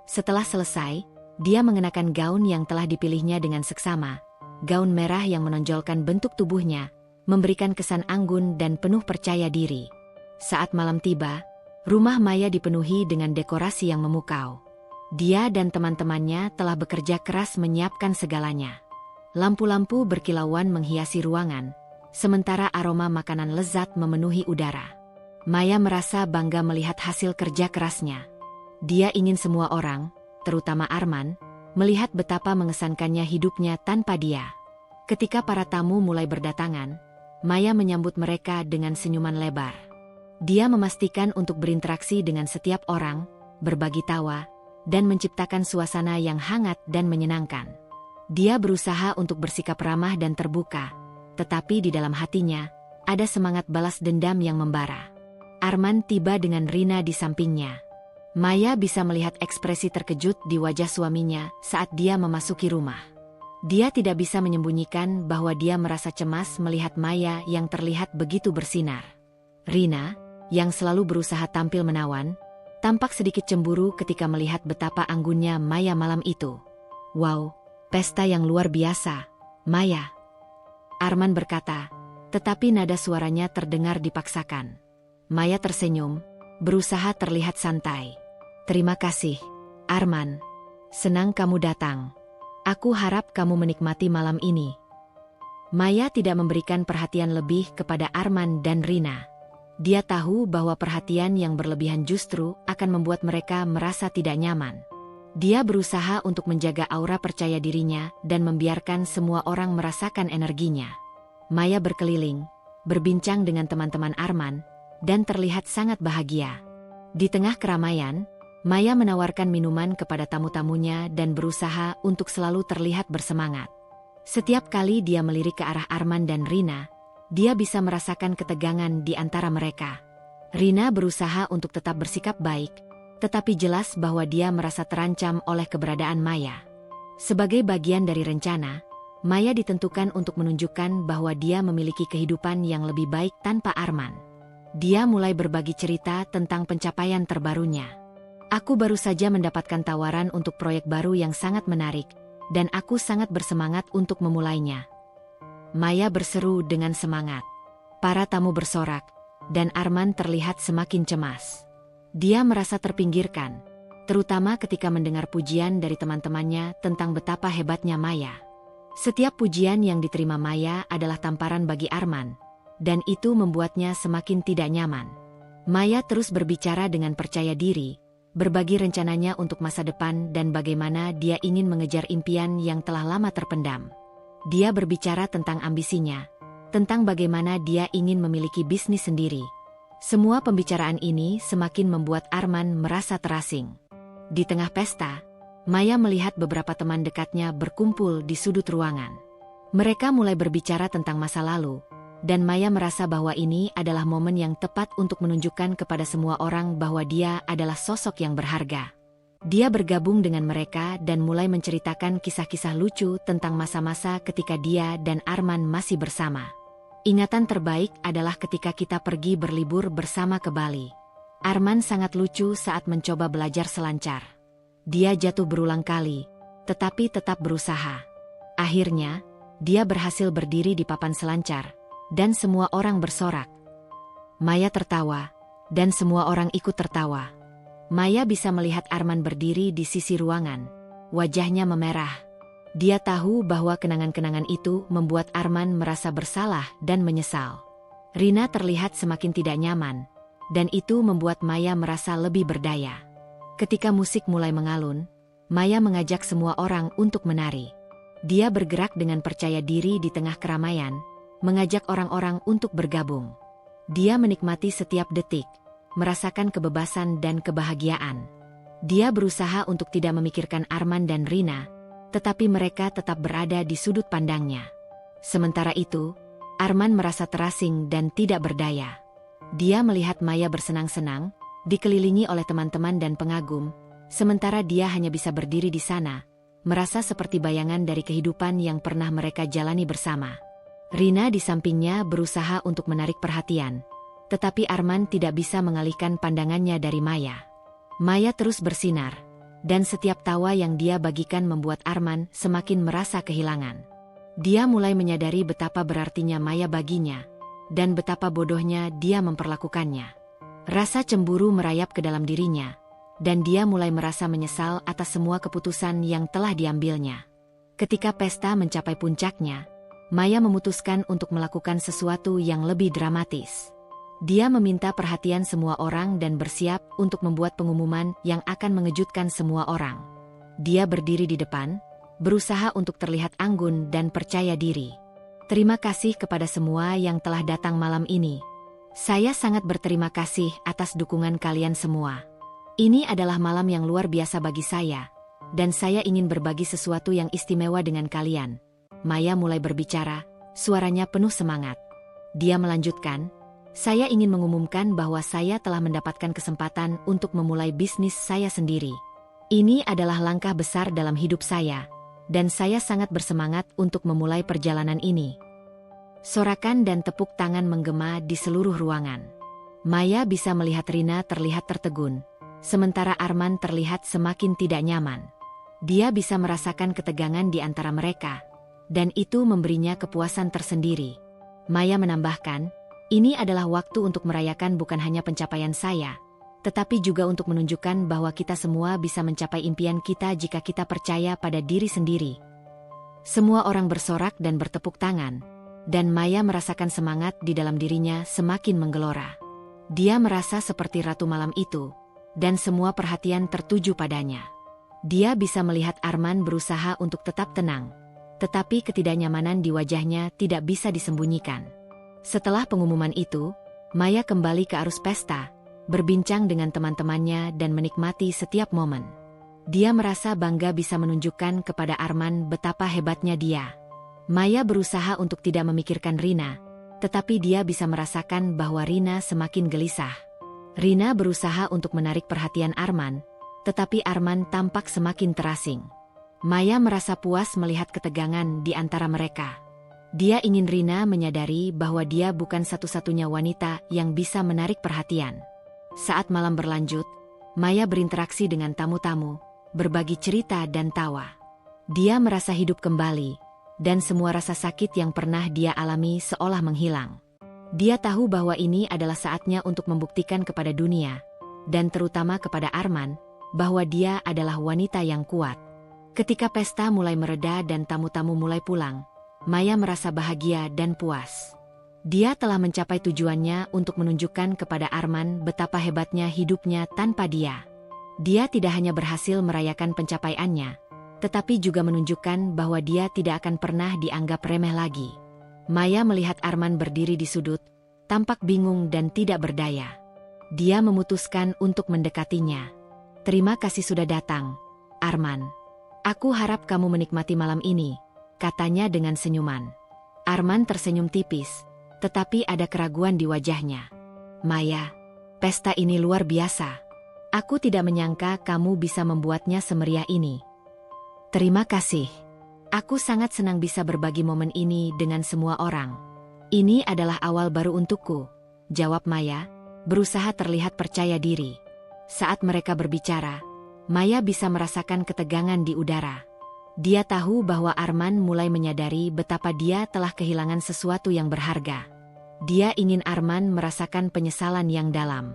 [SPEAKER 1] Setelah selesai, dia mengenakan gaun yang telah dipilihnya dengan seksama. Gaun merah yang menonjolkan bentuk tubuhnya, memberikan kesan anggun dan penuh percaya diri. Saat malam tiba, rumah Maya dipenuhi dengan dekorasi yang memukau. Dia dan teman-temannya telah bekerja keras menyiapkan segalanya. Lampu-lampu berkilauan menghiasi ruangan, sementara aroma makanan lezat memenuhi udara. Maya merasa bangga melihat hasil kerja kerasnya. Dia ingin semua orang, terutama Arman, melihat betapa mengesankannya hidupnya tanpa dia. Ketika para tamu mulai berdatangan, Maya menyambut mereka dengan senyuman lebar. Dia memastikan untuk berinteraksi dengan setiap orang, berbagi tawa, dan menciptakan suasana yang hangat dan menyenangkan. Dia berusaha untuk bersikap ramah dan terbuka, tetapi di dalam hatinya, ada semangat balas dendam yang membara. Arman tiba dengan Rina di sampingnya. Maya bisa melihat ekspresi terkejut di wajah suaminya saat dia memasuki rumah. Dia tidak bisa menyembunyikan bahwa dia merasa cemas melihat Maya yang terlihat begitu bersinar. Rina, yang selalu berusaha tampil menawan, tampak sedikit cemburu ketika melihat betapa anggunnya Maya malam itu. "Wow, pesta yang luar biasa, Maya," Arman berkata, tetapi nada suaranya terdengar dipaksakan. Maya tersenyum, berusaha terlihat santai. "Terima kasih, Arman. Senang kamu datang. Aku harap kamu menikmati malam ini." Maya tidak memberikan perhatian lebih kepada Arman dan Rina. Dia tahu bahwa perhatian yang berlebihan justru akan membuat mereka merasa tidak nyaman. Dia berusaha untuk menjaga aura percaya dirinya dan membiarkan semua orang merasakan energinya. Maya berkeliling, berbincang dengan teman-teman Arman, dan terlihat sangat bahagia. Di tengah keramaian, Maya menawarkan minuman kepada tamu-tamunya dan berusaha untuk selalu terlihat bersemangat. Setiap kali dia melirik ke arah Arman dan Rina, dia bisa merasakan ketegangan di antara mereka. Rina berusaha untuk tetap bersikap baik, tetapi jelas bahwa dia merasa terancam oleh keberadaan Maya. Sebagai bagian dari rencana, Maya ditentukan untuk menunjukkan bahwa dia memiliki kehidupan yang lebih baik tanpa Arman. Dia mulai berbagi cerita tentang pencapaian terbarunya. Aku baru saja mendapatkan tawaran untuk proyek baru yang sangat menarik, dan aku sangat bersemangat untuk memulainya. Maya berseru dengan semangat. Para tamu bersorak, dan Arman terlihat semakin cemas. Dia merasa terpinggirkan, terutama ketika mendengar pujian dari teman-temannya tentang betapa hebatnya Maya. Setiap pujian yang diterima Maya adalah tamparan bagi Arman, dan itu membuatnya semakin tidak nyaman. Maya terus berbicara dengan percaya diri, berbagi rencananya untuk masa depan dan bagaimana dia ingin mengejar impian yang telah lama terpendam. Dia berbicara tentang ambisinya, tentang bagaimana dia ingin memiliki bisnis sendiri. Semua pembicaraan ini semakin membuat Arman merasa terasing. Di tengah pesta, Maya melihat beberapa teman dekatnya berkumpul di sudut ruangan. Mereka mulai berbicara tentang masa lalu, dan Maya merasa bahwa ini adalah momen yang tepat untuk menunjukkan kepada semua orang bahwa dia adalah sosok yang berharga. Dia bergabung dengan mereka dan mulai menceritakan kisah-kisah lucu tentang masa-masa ketika dia dan Arman masih bersama. Ingatan terbaik adalah ketika kita pergi berlibur bersama ke Bali. Arman sangat lucu saat mencoba belajar selancar. Dia jatuh berulang kali, tetapi tetap berusaha. Akhirnya, dia berhasil berdiri di papan selancar, dan semua orang bersorak. Maya tertawa, dan semua orang ikut tertawa. Maya bisa melihat Arman berdiri di sisi ruangan. Wajahnya memerah. Dia tahu bahwa kenangan-kenangan itu membuat Arman merasa bersalah dan menyesal. Rina terlihat semakin tidak nyaman, dan itu membuat Maya merasa lebih berdaya. Ketika musik mulai mengalun, Maya mengajak semua orang untuk menari. Dia bergerak dengan percaya diri di tengah keramaian, mengajak orang-orang untuk bergabung. Dia menikmati setiap detik, merasakan kebebasan dan kebahagiaan. Dia berusaha untuk tidak memikirkan Arman dan Rina, tetapi mereka tetap berada di sudut pandangnya. Sementara itu, Arman merasa terasing dan tidak berdaya. Dia melihat Maya bersenang-senang, dikelilingi oleh teman-teman dan pengagum, sementara dia hanya bisa berdiri di sana, merasa seperti bayangan dari kehidupan yang pernah mereka jalani bersama. Rina di sampingnya berusaha untuk menarik perhatian, tetapi Arman tidak bisa mengalihkan pandangannya dari Maya. Maya terus bersinar, dan setiap tawa yang dia bagikan membuat Arman semakin merasa kehilangan. Dia mulai menyadari betapa berartinya Maya baginya, dan betapa bodohnya dia memperlakukannya. Rasa cemburu merayap ke dalam dirinya, dan dia mulai merasa menyesal atas semua keputusan yang telah diambilnya. Ketika pesta mencapai puncaknya, Maya memutuskan untuk melakukan sesuatu yang lebih dramatis. Dia meminta perhatian semua orang dan bersiap untuk membuat pengumuman yang akan mengejutkan semua orang. Dia berdiri di depan, berusaha untuk terlihat anggun dan percaya diri. Terima kasih kepada semua yang telah datang malam ini. Saya sangat berterima kasih atas dukungan kalian semua. Ini adalah malam yang luar biasa bagi saya, dan saya ingin berbagi sesuatu yang istimewa dengan kalian. Maya mulai berbicara, suaranya penuh semangat. Dia melanjutkan, saya ingin mengumumkan bahwa saya telah mendapatkan kesempatan untuk memulai bisnis saya sendiri. Ini adalah langkah besar dalam hidup saya, dan saya sangat bersemangat untuk memulai perjalanan ini. Sorakan dan tepuk tangan menggema di seluruh ruangan. Maya bisa melihat Rina terlihat tertegun, sementara Arman terlihat semakin tidak nyaman. Dia bisa merasakan ketegangan di antara mereka, dan itu memberinya kepuasan tersendiri. Maya menambahkan, ini adalah waktu untuk merayakan bukan hanya pencapaian saya, tetapi juga untuk menunjukkan bahwa kita semua bisa mencapai impian kita jika kita percaya pada diri sendiri. Semua orang bersorak dan bertepuk tangan, dan Maya merasakan semangat di dalam dirinya semakin menggelora. Dia merasa seperti ratu malam itu, dan semua perhatian tertuju padanya. Dia bisa melihat Arman berusaha untuk tetap tenang, tetapi ketidaknyamanan di wajahnya tidak bisa disembunyikan. Setelah pengumuman itu, Maya kembali ke arus pesta, berbincang dengan teman-temannya dan menikmati setiap momen. Dia merasa bangga bisa menunjukkan kepada Arman betapa hebatnya dia. Maya berusaha untuk tidak memikirkan Rina, tetapi dia bisa merasakan bahwa Rina semakin gelisah. Rina berusaha untuk menarik perhatian Arman, tetapi Arman tampak semakin terasing. Maya merasa puas melihat ketegangan di antara mereka. Dia ingin Rina menyadari bahwa dia bukan satu-satunya wanita yang bisa menarik perhatian. Saat malam berlanjut, Maya berinteraksi dengan tamu-tamu, berbagi cerita dan tawa. Dia merasa hidup kembali, dan semua rasa sakit yang pernah dia alami seolah menghilang. Dia tahu bahwa ini adalah saatnya untuk membuktikan kepada dunia, dan terutama kepada Arman, bahwa dia adalah wanita yang kuat. Ketika pesta mulai mereda dan tamu-tamu mulai pulang, Maya merasa bahagia dan puas. Dia telah mencapai tujuannya untuk menunjukkan kepada Arman betapa hebatnya hidupnya tanpa dia. Dia tidak hanya berhasil merayakan pencapaiannya, tetapi juga menunjukkan bahwa dia tidak akan pernah dianggap remeh lagi. Maya melihat Arman berdiri di sudut, tampak bingung dan tidak berdaya. Dia memutuskan untuk mendekatinya. "Terima kasih sudah datang, Arman. Aku harap kamu menikmati malam ini," katanya dengan senyuman. Arman tersenyum tipis, tetapi ada keraguan di wajahnya. "Maya, pesta ini luar biasa. Aku tidak menyangka kamu bisa membuatnya semeriah ini." "Terima kasih. Aku sangat senang bisa berbagi momen ini dengan semua orang. Ini adalah awal baru untukku," jawab Maya, berusaha terlihat percaya diri. Saat mereka berbicara, Maya bisa merasakan ketegangan di udara. Dia tahu bahwa Arman mulai menyadari betapa dia telah kehilangan sesuatu yang berharga. Dia ingin Arman merasakan penyesalan yang dalam.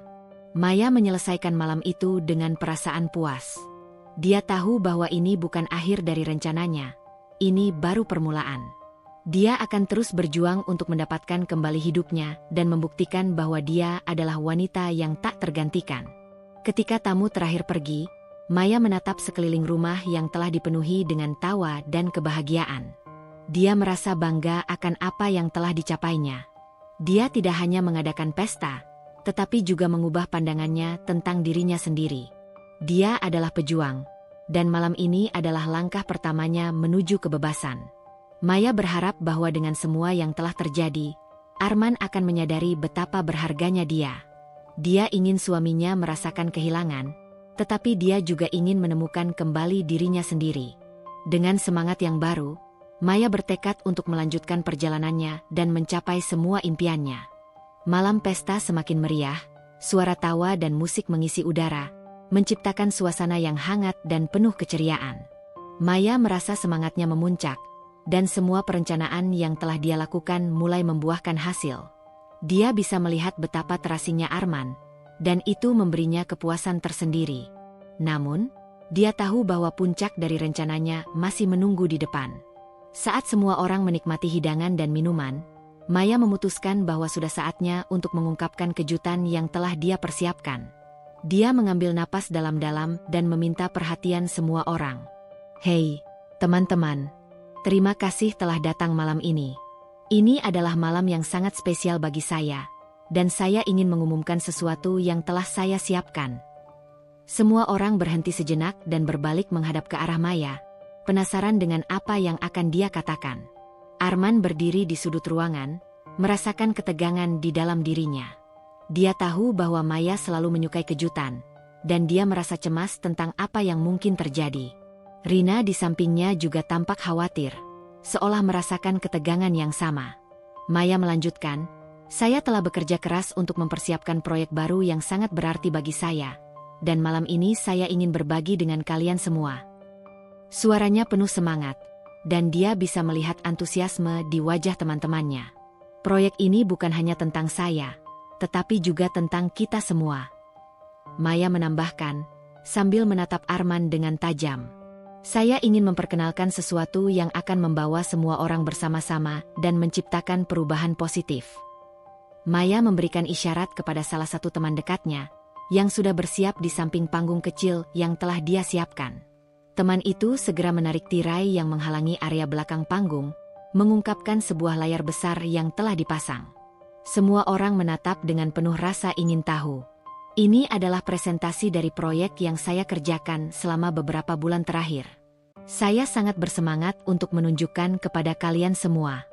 [SPEAKER 1] Maya menyelesaikan malam itu dengan perasaan puas. Dia tahu bahwa ini bukan akhir dari rencananya. Ini baru permulaan. Dia akan terus berjuang untuk mendapatkan kembali hidupnya dan membuktikan bahwa dia adalah wanita yang tak tergantikan. Ketika tamu terakhir pergi, Maya menatap sekeliling rumah yang telah dipenuhi dengan tawa dan kebahagiaan. Dia merasa bangga akan apa yang telah dicapainya. Dia tidak hanya mengadakan pesta, tetapi juga mengubah pandangannya tentang dirinya sendiri. Dia adalah pejuang, dan malam ini adalah langkah pertamanya menuju kebebasan. Maya berharap bahwa dengan semua yang telah terjadi, Arman akan menyadari betapa berharganya dia. Dia ingin suaminya merasakan kehilangan, tetapi dia juga ingin menemukan kembali dirinya sendiri. Dengan semangat yang baru, Maya bertekad untuk melanjutkan perjalanannya dan mencapai semua impiannya. Malam pesta semakin meriah, suara tawa dan musik mengisi udara, menciptakan suasana yang hangat dan penuh keceriaan. Maya merasa semangatnya memuncak, dan semua perencanaan yang telah dia lakukan mulai membuahkan hasil. Dia bisa melihat betapa terasinya Arman, dan itu memberinya kepuasan tersendiri. Namun, dia tahu bahwa puncak dari rencananya masih menunggu di depan. Saat semua orang menikmati hidangan dan minuman, Maya memutuskan bahwa sudah saatnya untuk mengungkapkan kejutan yang telah dia persiapkan. Dia mengambil napas dalam-dalam dan meminta perhatian semua orang. "Hei, teman-teman. Terima kasih telah datang malam ini. Ini adalah malam yang sangat spesial bagi saya, dan saya ingin mengumumkan sesuatu yang telah saya siapkan." Semua orang berhenti sejenak dan berbalik menghadap ke arah Maya, penasaran dengan apa yang akan dia katakan. Arman berdiri di sudut ruangan, merasakan ketegangan di dalam dirinya. Dia tahu bahwa Maya selalu menyukai kejutan, dan dia merasa cemas tentang apa yang mungkin terjadi. Rina di sampingnya juga tampak khawatir, seolah merasakan ketegangan yang sama. Maya melanjutkan, "Saya telah bekerja keras untuk mempersiapkan proyek baru yang sangat berarti bagi saya, dan malam ini saya ingin berbagi dengan kalian semua." Suaranya penuh semangat, dan dia bisa melihat antusiasme di wajah teman-temannya. "Proyek ini bukan hanya tentang saya, tetapi juga tentang kita semua," Maya menambahkan, sambil menatap Arman dengan tajam. "Saya ingin memperkenalkan sesuatu yang akan membawa semua orang bersama-sama dan menciptakan perubahan positif." Maya memberikan isyarat kepada salah satu teman dekatnya, yang sudah bersiap di samping panggung kecil yang telah dia siapkan. Teman itu segera menarik tirai yang menghalangi area belakang panggung, mengungkapkan sebuah layar besar yang telah dipasang. Semua orang menatap dengan penuh rasa ingin tahu. "Ini adalah presentasi dari proyek yang saya kerjakan selama beberapa bulan terakhir. Saya sangat bersemangat untuk menunjukkan kepada kalian semua,"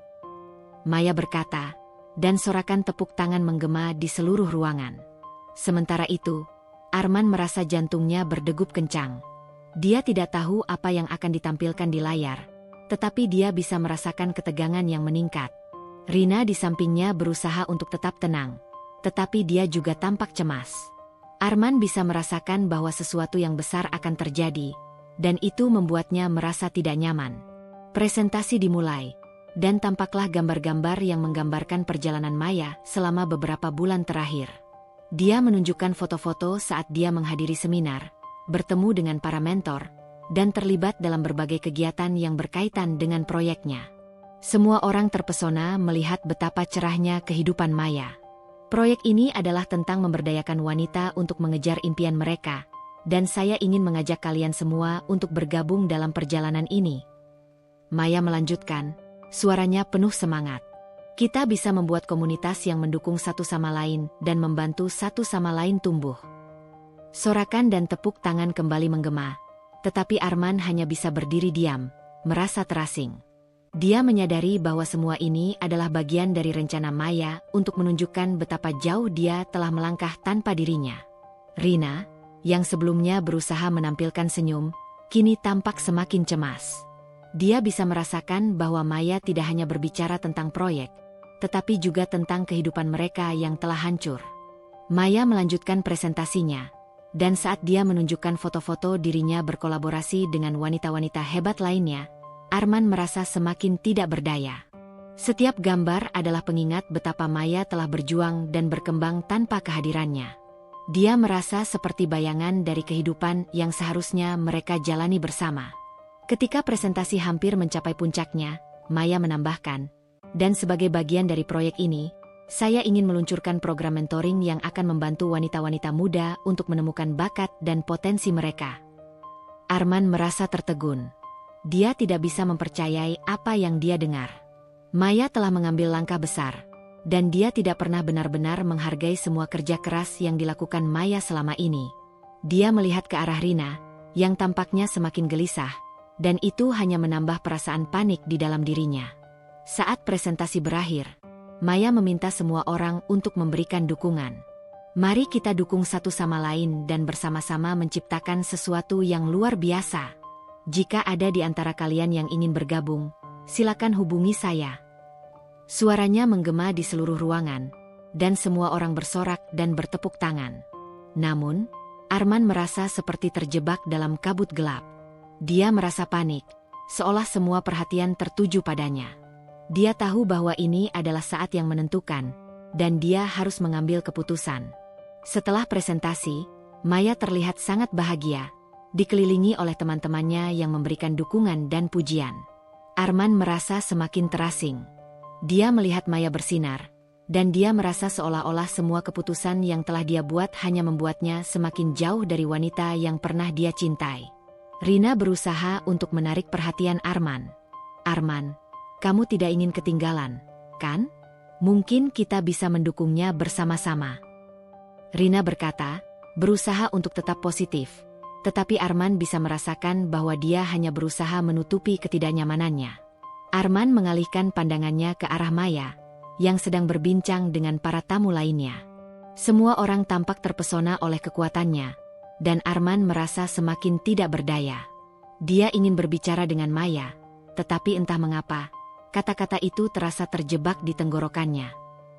[SPEAKER 1] Maya berkata, dan sorakan tepuk tangan menggema di seluruh ruangan. Sementara itu, Arman merasa jantungnya berdegup kencang. Dia tidak tahu apa yang akan ditampilkan di layar, tetapi dia bisa merasakan ketegangan yang meningkat. Rina di sampingnya berusaha untuk tetap tenang, tetapi dia juga tampak cemas. Arman bisa merasakan bahwa sesuatu yang besar akan terjadi, dan itu membuatnya merasa tidak nyaman. Presentasi dimulai, dan tampaklah gambar-gambar yang menggambarkan perjalanan Maya selama beberapa bulan terakhir. Dia menunjukkan foto-foto saat dia menghadiri seminar, bertemu dengan para mentor, dan terlibat dalam berbagai kegiatan yang berkaitan dengan proyeknya. Semua orang terpesona melihat betapa cerahnya kehidupan Maya. Proyek ini adalah tentang memberdayakan wanita untuk mengejar impian mereka, dan saya ingin mengajak kalian semua untuk bergabung dalam perjalanan ini. Maya melanjutkan, suaranya penuh semangat. Kita bisa membuat komunitas yang mendukung satu sama lain dan membantu satu sama lain tumbuh. Sorakan dan tepuk tangan kembali menggema, tetapi Arman hanya bisa berdiri diam, merasa terasing. Dia menyadari bahwa semua ini adalah bagian dari rencana Maya untuk menunjukkan betapa jauh dia telah melangkah tanpa dirinya. Rina, yang sebelumnya berusaha menampilkan senyum, kini tampak semakin cemas. Dia bisa merasakan bahwa Maya tidak hanya berbicara tentang proyek, tetapi juga tentang kehidupan mereka yang telah hancur. Maya melanjutkan presentasinya, dan saat dia menunjukkan foto-foto dirinya berkolaborasi dengan wanita-wanita hebat lainnya, Arman merasa semakin tidak berdaya. Setiap gambar adalah pengingat betapa Maya telah berjuang dan berkembang tanpa kehadirannya. Dia merasa seperti bayangan dari kehidupan yang seharusnya mereka jalani bersama. Ketika presentasi hampir mencapai puncaknya, Maya menambahkan, dan sebagai bagian dari proyek ini, saya ingin meluncurkan program mentoring yang akan membantu wanita-wanita muda untuk menemukan bakat dan potensi mereka. Arman merasa tertegun. Dia tidak bisa mempercayai apa yang dia dengar. Maya telah mengambil langkah besar, dan dia tidak pernah benar-benar menghargai semua kerja keras yang dilakukan Maya selama ini. Dia melihat ke arah Rina, yang tampaknya semakin gelisah, dan itu hanya menambah perasaan panik di dalam dirinya. Saat presentasi berakhir, Maya meminta semua orang untuk memberikan dukungan. Mari kita dukung satu sama lain dan bersama-sama menciptakan sesuatu yang luar biasa. Jika ada di antara kalian yang ingin bergabung, silakan hubungi saya. Suaranya menggema di seluruh ruangan, dan semua orang bersorak dan bertepuk tangan. Namun, Arman merasa seperti terjebak dalam kabut gelap. Dia merasa panik, seolah semua perhatian tertuju padanya. Dia tahu bahwa ini adalah saat yang menentukan, dan dia harus mengambil keputusan. Setelah presentasi, Maya terlihat sangat bahagia, dikelilingi oleh teman-temannya yang memberikan dukungan dan pujian. Arman merasa semakin terasing. Dia melihat Maya bersinar, dan dia merasa seolah-olah semua keputusan yang telah dia buat hanya membuatnya semakin jauh dari wanita yang pernah dia cintai. Rina berusaha untuk menarik perhatian Arman. Arman, kamu tidak ingin ketinggalan, kan? Mungkin kita bisa mendukungnya bersama-sama. Rina berkata, berusaha untuk tetap positif. Tetapi Arman bisa merasakan bahwa dia hanya berusaha menutupi ketidaknyamanannya. Arman mengalihkan pandangannya ke arah Maya, yang sedang berbincang dengan para tamu lainnya. Semua orang tampak terpesona oleh kekuatannya, dan Arman merasa semakin tidak berdaya. Dia ingin berbicara dengan Maya, tetapi entah mengapa, kata-kata itu terasa terjebak di tenggorokannya.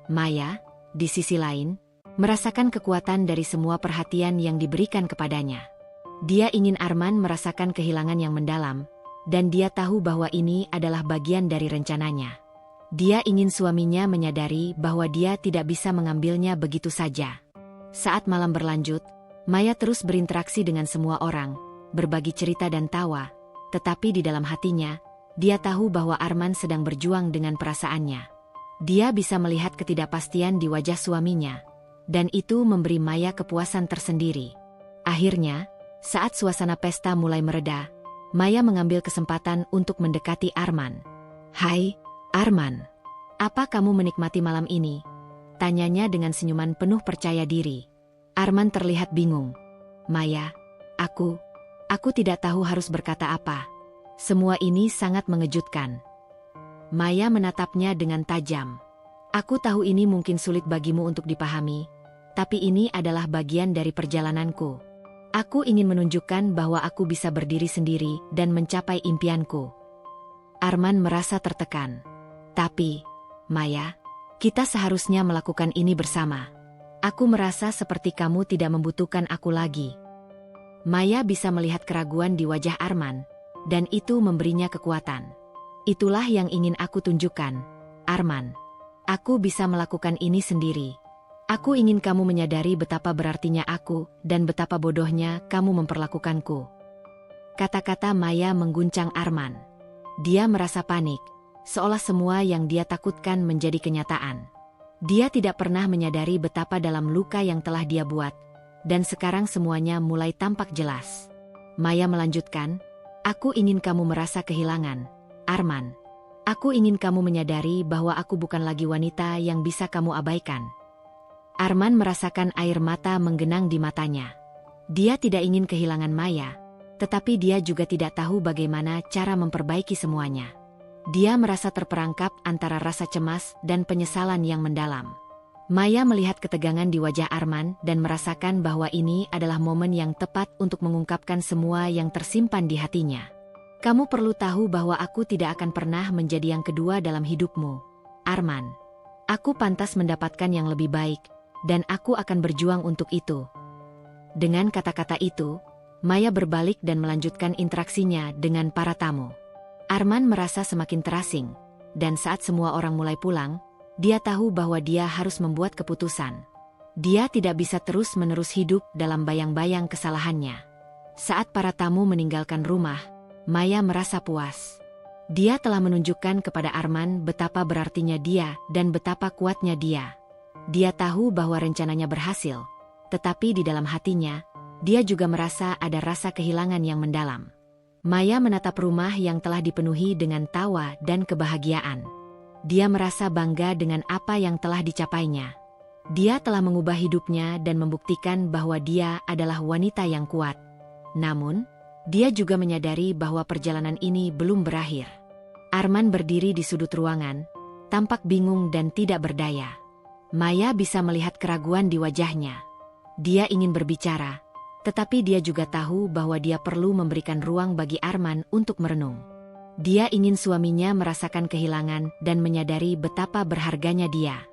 [SPEAKER 1] Maya, di sisi lain, merasakan kekuatan dari semua perhatian yang diberikan kepadanya. Dia ingin Arman merasakan kehilangan yang mendalam, dan dia tahu bahwa ini adalah bagian dari rencananya. Dia ingin suaminya menyadari bahwa dia tidak bisa mengambilnya begitu saja. Saat malam berlanjut, Maya terus berinteraksi dengan semua orang, berbagi cerita dan tawa, tetapi di dalam hatinya, dia tahu bahwa Arman sedang berjuang dengan perasaannya. Dia bisa melihat ketidakpastian di wajah suaminya, dan itu memberi Maya kepuasan tersendiri. Akhirnya, saat suasana pesta mulai mereda, Maya mengambil kesempatan untuk mendekati Arman. "Hai, Arman. Apa kamu menikmati malam ini?" tanyanya dengan senyuman penuh percaya diri. Arman terlihat bingung. "Maya, aku tidak tahu harus berkata apa. Semua ini sangat mengejutkan." Maya menatapnya dengan tajam. "Aku tahu ini mungkin sulit bagimu untuk dipahami, tapi ini adalah bagian dari perjalananku. Aku ingin menunjukkan bahwa aku bisa berdiri sendiri dan mencapai impianku." Arman merasa tertekan. "Tapi, Maya, kita seharusnya melakukan ini bersama. Aku merasa seperti kamu tidak membutuhkan aku lagi. Maya bisa melihat keraguan di wajah Arman, dan itu memberinya kekuatan. Itulah yang ingin aku tunjukkan, Arman. Aku bisa melakukan ini sendiri. Aku ingin kamu menyadari betapa berartinya aku dan betapa bodohnya kamu memperlakukanku. Kata-kata Maya mengguncang Arman. Dia merasa panik, seolah semua yang dia takutkan menjadi kenyataan. Dia tidak pernah menyadari betapa dalam luka yang telah dia buat, dan sekarang semuanya mulai tampak jelas. Maya melanjutkan, aku ingin kamu merasa kehilangan, Arman. Aku ingin kamu menyadari bahwa aku bukan lagi wanita yang bisa kamu abaikan. Arman merasakan air mata menggenang di matanya. Dia tidak ingin kehilangan Maya, tetapi dia juga tidak tahu bagaimana cara memperbaiki semuanya. Dia merasa terperangkap antara rasa cemas dan penyesalan yang mendalam. Maya melihat ketegangan di wajah Arman dan merasakan bahwa ini adalah momen yang tepat untuk mengungkapkan semua yang tersimpan di hatinya. Kamu perlu tahu bahwa aku tidak akan pernah menjadi yang kedua dalam hidupmu, Arman. Aku pantas mendapatkan yang lebih baik, dan aku akan berjuang untuk itu. Dengan kata-kata itu, Maya berbalik dan melanjutkan interaksinya dengan para tamu. Arman merasa semakin terasing, dan saat semua orang mulai pulang, dia tahu bahwa dia harus membuat keputusan. Dia tidak bisa terus-menerus hidup dalam bayang-bayang kesalahannya. Saat para tamu meninggalkan rumah, Maya merasa puas. Dia telah menunjukkan kepada Arman betapa berartinya dia dan betapa kuatnya dia. Dia tahu bahwa rencananya berhasil, tetapi di dalam hatinya, dia juga merasa ada rasa kehilangan yang mendalam. Maya menatap rumah yang telah dipenuhi dengan tawa dan kebahagiaan. Dia merasa bangga dengan apa yang telah dicapainya. Dia telah mengubah hidupnya dan membuktikan bahwa dia adalah wanita yang kuat. Namun, dia juga menyadari bahwa perjalanan ini belum berakhir. Arman berdiri di sudut ruangan, tampak bingung dan tidak berdaya. Maya bisa melihat keraguan di wajahnya. Dia ingin berbicara, tetapi dia juga tahu bahwa dia perlu memberikan ruang bagi Arman untuk merenung. Dia ingin suaminya merasakan kehilangan dan menyadari betapa berharganya dia.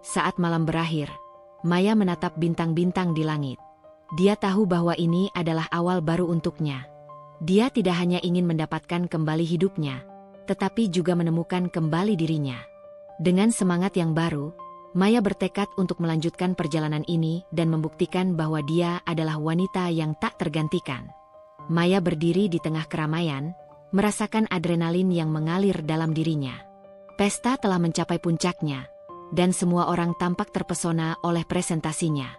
[SPEAKER 1] Saat malam berakhir, Maya menatap bintang-bintang di langit. Dia tahu bahwa ini adalah awal baru untuknya. Dia tidak hanya ingin mendapatkan kembali hidupnya, tetapi juga menemukan kembali dirinya. Dengan semangat yang baru, Maya bertekad untuk melanjutkan perjalanan ini dan membuktikan bahwa dia adalah wanita yang tak tergantikan. Maya berdiri di tengah keramaian, merasakan adrenalin yang mengalir dalam dirinya. Pesta telah mencapai puncaknya, dan semua orang tampak terpesona oleh presentasinya.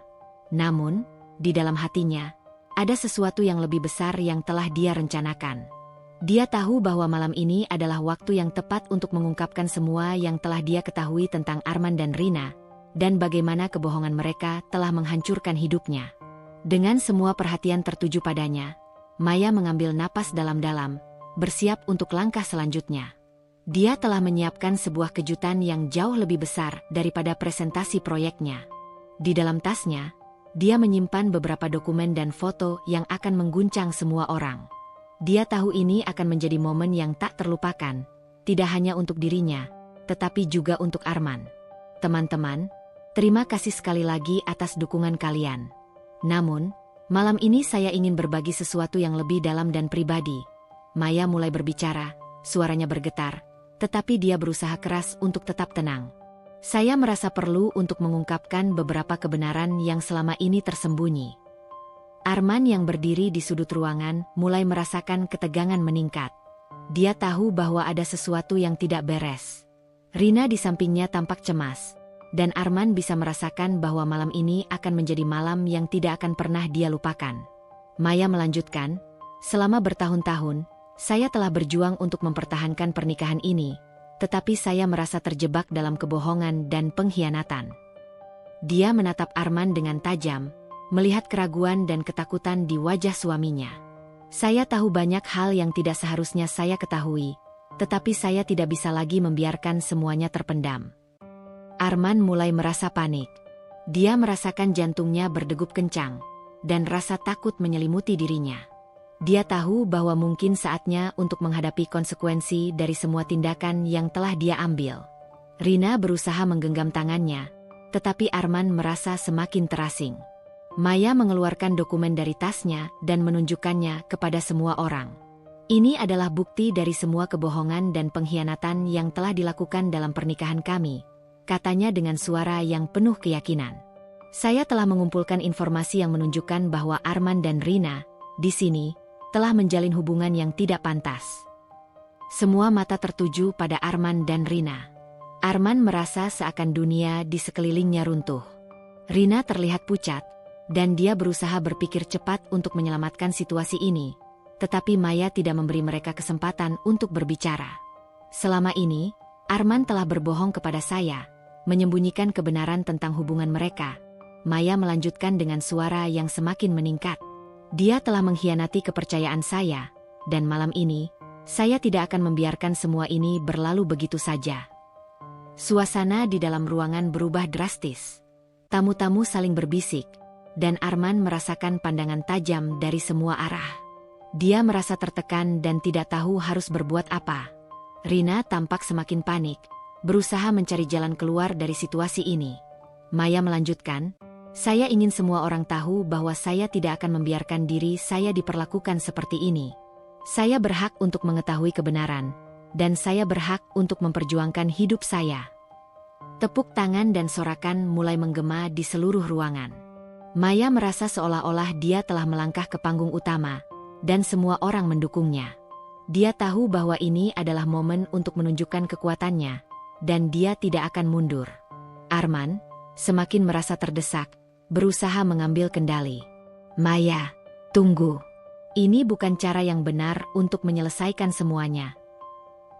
[SPEAKER 1] Namun, di dalam hatinya, ada sesuatu yang lebih besar yang telah dia rencanakan. Dia tahu bahwa malam ini adalah waktu yang tepat untuk mengungkapkan semua yang telah dia ketahui tentang Arman dan Rina, dan bagaimana kebohongan mereka telah menghancurkan hidupnya. Dengan semua perhatian tertuju padanya, Maya mengambil napas dalam-dalam, bersiap untuk langkah selanjutnya. Dia telah menyiapkan sebuah kejutan yang jauh lebih besar daripada presentasi proyeknya. Di dalam tasnya, dia menyimpan beberapa dokumen dan foto yang akan mengguncang semua orang. Dia tahu ini akan menjadi momen yang tak terlupakan, tidak hanya untuk dirinya, tetapi juga untuk Arman. Teman-teman, terima kasih sekali lagi atas dukungan kalian. Namun, malam ini saya ingin berbagi sesuatu yang lebih dalam dan pribadi. Maya mulai berbicara, suaranya bergetar, tetapi dia berusaha keras untuk tetap tenang. Saya merasa perlu untuk mengungkapkan beberapa kebenaran yang selama ini tersembunyi. Arman yang berdiri di sudut ruangan mulai merasakan ketegangan meningkat. Dia tahu bahwa ada sesuatu yang tidak beres. Rina di sampingnya tampak cemas, dan Arman bisa merasakan bahwa malam ini akan menjadi malam yang tidak akan pernah dia lupakan. Maya melanjutkan, selama bertahun-tahun, saya telah berjuang untuk mempertahankan pernikahan ini, tetapi saya merasa terjebak dalam kebohongan dan pengkhianatan. Dia menatap Arman dengan tajam, melihat keraguan dan ketakutan di wajah suaminya. Saya tahu banyak hal yang tidak seharusnya saya ketahui, tetapi saya tidak bisa lagi membiarkan semuanya terpendam. Arman mulai merasa panik. Dia merasakan jantungnya berdegup kencang, dan rasa takut menyelimuti dirinya. Dia tahu bahwa mungkin saatnya untuk menghadapi konsekuensi dari semua tindakan yang telah dia ambil. Rina berusaha menggenggam tangannya, tetapi Arman merasa semakin terasing. Maya mengeluarkan dokumen dari tasnya dan menunjukkannya kepada semua orang. Ini adalah bukti dari semua kebohongan dan pengkhianatan yang telah dilakukan dalam pernikahan kami, katanya dengan suara yang penuh keyakinan. Saya telah mengumpulkan informasi yang menunjukkan bahwa Arman dan Rina, di sini, telah menjalin hubungan yang tidak pantas. Semua mata tertuju pada Arman dan Rina. Arman merasa seakan dunia di sekelilingnya runtuh. Rina terlihat pucat, dan dia berusaha berpikir cepat untuk menyelamatkan situasi ini, tetapi Maya tidak memberi mereka kesempatan untuk berbicara. Selama ini, Arman telah berbohong kepada saya, menyembunyikan kebenaran tentang hubungan mereka. Maya melanjutkan dengan suara yang semakin meningkat. Dia telah mengkhianati kepercayaan saya, dan malam ini, saya tidak akan membiarkan semua ini berlalu begitu saja. Suasana di dalam ruangan berubah drastis. Tamu-tamu saling berbisik, dan Arman merasakan pandangan tajam dari semua arah. Dia merasa tertekan dan tidak tahu harus berbuat apa. Rina tampak semakin panik, berusaha mencari jalan keluar dari situasi ini. Maya melanjutkan, saya ingin semua orang tahu bahwa saya tidak akan membiarkan diri saya diperlakukan seperti ini. Saya berhak untuk mengetahui kebenaran, dan saya berhak untuk memperjuangkan hidup saya. Tepuk tangan dan sorakan mulai menggema di seluruh ruangan. Maya merasa seolah-olah dia telah melangkah ke panggung utama, dan semua orang mendukungnya. Dia tahu bahwa ini adalah momen untuk menunjukkan kekuatannya, dan dia tidak akan mundur. Arman semakin merasa terdesak, berusaha mengambil kendali. Maya, tunggu. Ini bukan cara yang benar untuk menyelesaikan semuanya.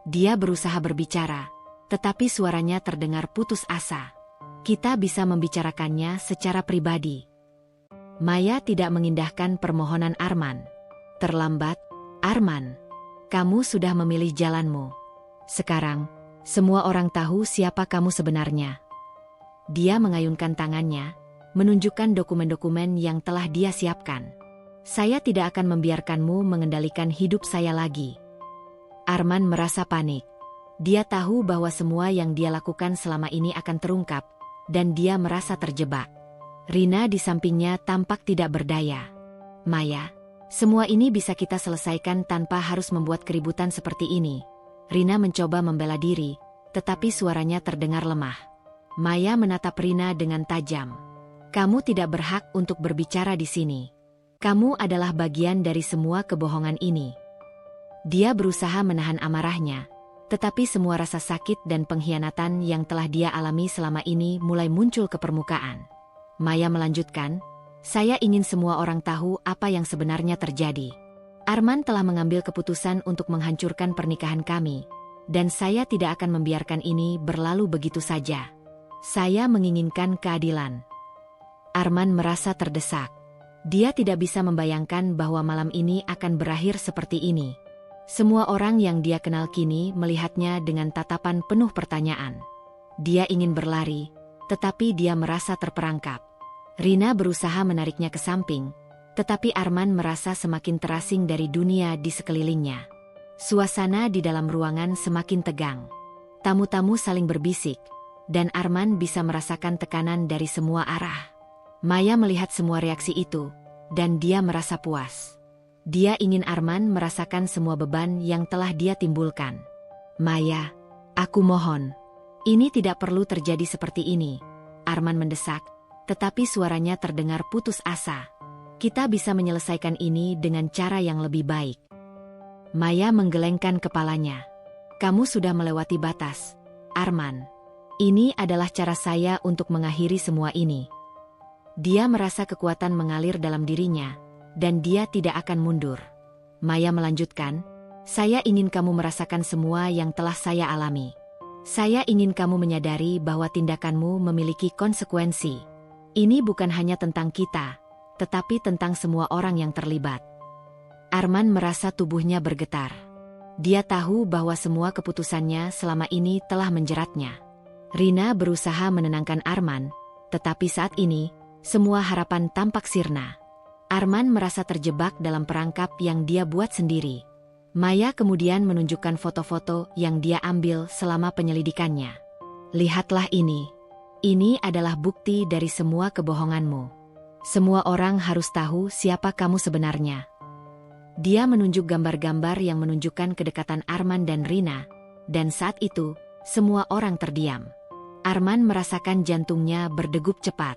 [SPEAKER 1] Dia berusaha berbicara, tetapi suaranya terdengar putus asa. Kita bisa membicarakannya secara pribadi. Maya tidak mengindahkan permohonan Arman. Terlambat, Arman. Kamu sudah memilih jalanmu. Sekarang, semua orang tahu siapa kamu sebenarnya. Dia mengayunkan tangannya, menunjukkan dokumen-dokumen yang telah dia siapkan. Saya tidak akan membiarkanmu mengendalikan hidup saya lagi. Arman merasa panik. Dia tahu bahwa semua yang dia lakukan selama ini akan terungkap, dan dia merasa terjebak. Rina di sampingnya tampak tidak berdaya. Maya, semua ini bisa kita selesaikan tanpa harus membuat keributan seperti ini. Rina mencoba membela diri, tetapi suaranya terdengar lemah. Maya menatap Rina dengan tajam. Kamu tidak berhak untuk berbicara di sini. Kamu adalah bagian dari semua kebohongan ini. Dia berusaha menahan amarahnya, tetapi semua rasa sakit dan pengkhianatan yang telah dia alami selama ini mulai muncul ke permukaan. Maya melanjutkan, saya ingin semua orang tahu apa yang sebenarnya terjadi. Arman telah mengambil keputusan untuk menghancurkan pernikahan kami, dan saya tidak akan membiarkan ini berlalu begitu saja. Saya menginginkan keadilan. Arman merasa terdesak. Dia tidak bisa membayangkan bahwa malam ini akan berakhir seperti ini. Semua orang yang dia kenal kini melihatnya dengan tatapan penuh pertanyaan. Dia ingin berlari, tetapi dia merasa terperangkap. Rina berusaha menariknya ke samping, tetapi Arman merasa semakin terasing dari dunia di sekelilingnya. Suasana di dalam ruangan semakin tegang. Tamu-tamu saling berbisik, dan Arman bisa merasakan tekanan dari semua arah. Maya melihat semua reaksi itu, dan dia merasa puas. Dia ingin Arman merasakan semua beban yang telah dia timbulkan. Maya, aku mohon. Ini tidak perlu terjadi seperti ini. Arman mendesak, tetapi suaranya terdengar putus asa. Kita bisa menyelesaikan ini dengan cara yang lebih baik. Maya menggelengkan kepalanya. Kamu sudah melewati batas, Arman. Ini adalah cara saya untuk mengakhiri semua ini. Dia merasa kekuatan mengalir dalam dirinya, dan dia tidak akan mundur. Maya melanjutkan, saya ingin kamu merasakan semua yang telah saya alami. Saya ingin kamu menyadari bahwa tindakanmu memiliki konsekuensi. Ini bukan hanya tentang kita, tetapi tentang semua orang yang terlibat. Arman merasa tubuhnya bergetar. Dia tahu bahwa semua keputusannya selama ini telah menjeratnya. Rina berusaha menenangkan Arman, tetapi saat ini, semua harapan tampak sirna. Arman merasa terjebak dalam perangkap yang dia buat sendiri. Maya kemudian menunjukkan foto-foto yang dia ambil selama penyelidikannya. Lihatlah ini. Ini adalah bukti dari semua kebohonganmu. Semua orang harus tahu siapa kamu sebenarnya. Dia menunjuk gambar-gambar yang menunjukkan kedekatan Arman dan Rina, dan saat itu, semua orang terdiam. Arman merasakan jantungnya berdegup cepat.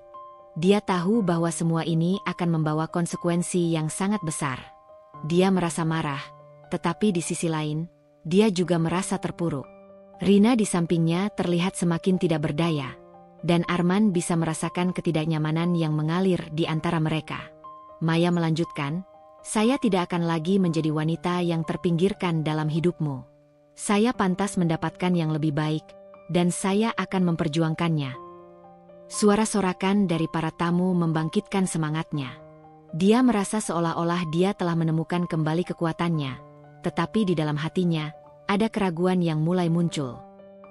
[SPEAKER 1] Dia tahu bahwa semua ini akan membawa konsekuensi yang sangat besar. Dia merasa marah, tetapi di sisi lain, dia juga merasa terpuruk. Rina di sampingnya terlihat semakin tidak berdaya, dan Arman bisa merasakan ketidaknyamanan yang mengalir di antara mereka. Maya melanjutkan, "Saya tidak akan lagi menjadi wanita yang terpinggirkan dalam hidupmu. Saya pantas mendapatkan yang lebih baik, dan saya akan memperjuangkannya." Suara sorakan dari para tamu membangkitkan semangatnya. Dia merasa seolah-olah dia telah menemukan kembali kekuatannya, tetapi di dalam hatinya, ada keraguan yang mulai muncul.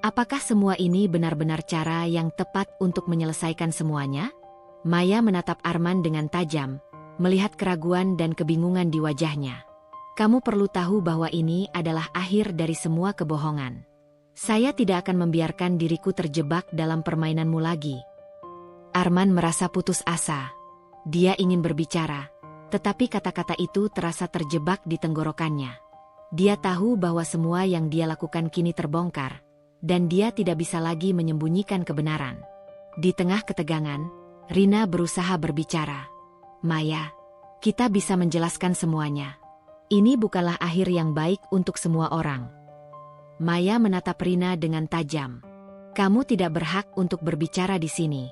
[SPEAKER 1] Apakah semua ini benar-benar cara yang tepat untuk menyelesaikan semuanya? Maya menatap Arman dengan tajam, melihat keraguan dan kebingungan di wajahnya. "Kamu perlu tahu bahwa ini adalah akhir dari semua kebohongan. Saya tidak akan membiarkan diriku terjebak dalam permainanmu lagi." Arman merasa putus asa. Dia ingin berbicara, tetapi kata-kata itu terasa terjebak di tenggorokannya. Dia tahu bahwa semua yang dia lakukan kini terbongkar, dan dia tidak bisa lagi menyembunyikan kebenaran. Di tengah ketegangan, Rina berusaha berbicara. "Maya, kita bisa menjelaskan semuanya. Ini bukanlah akhir yang baik untuk semua orang." Maya menatap Rina dengan tajam. "Kamu tidak berhak untuk berbicara di sini.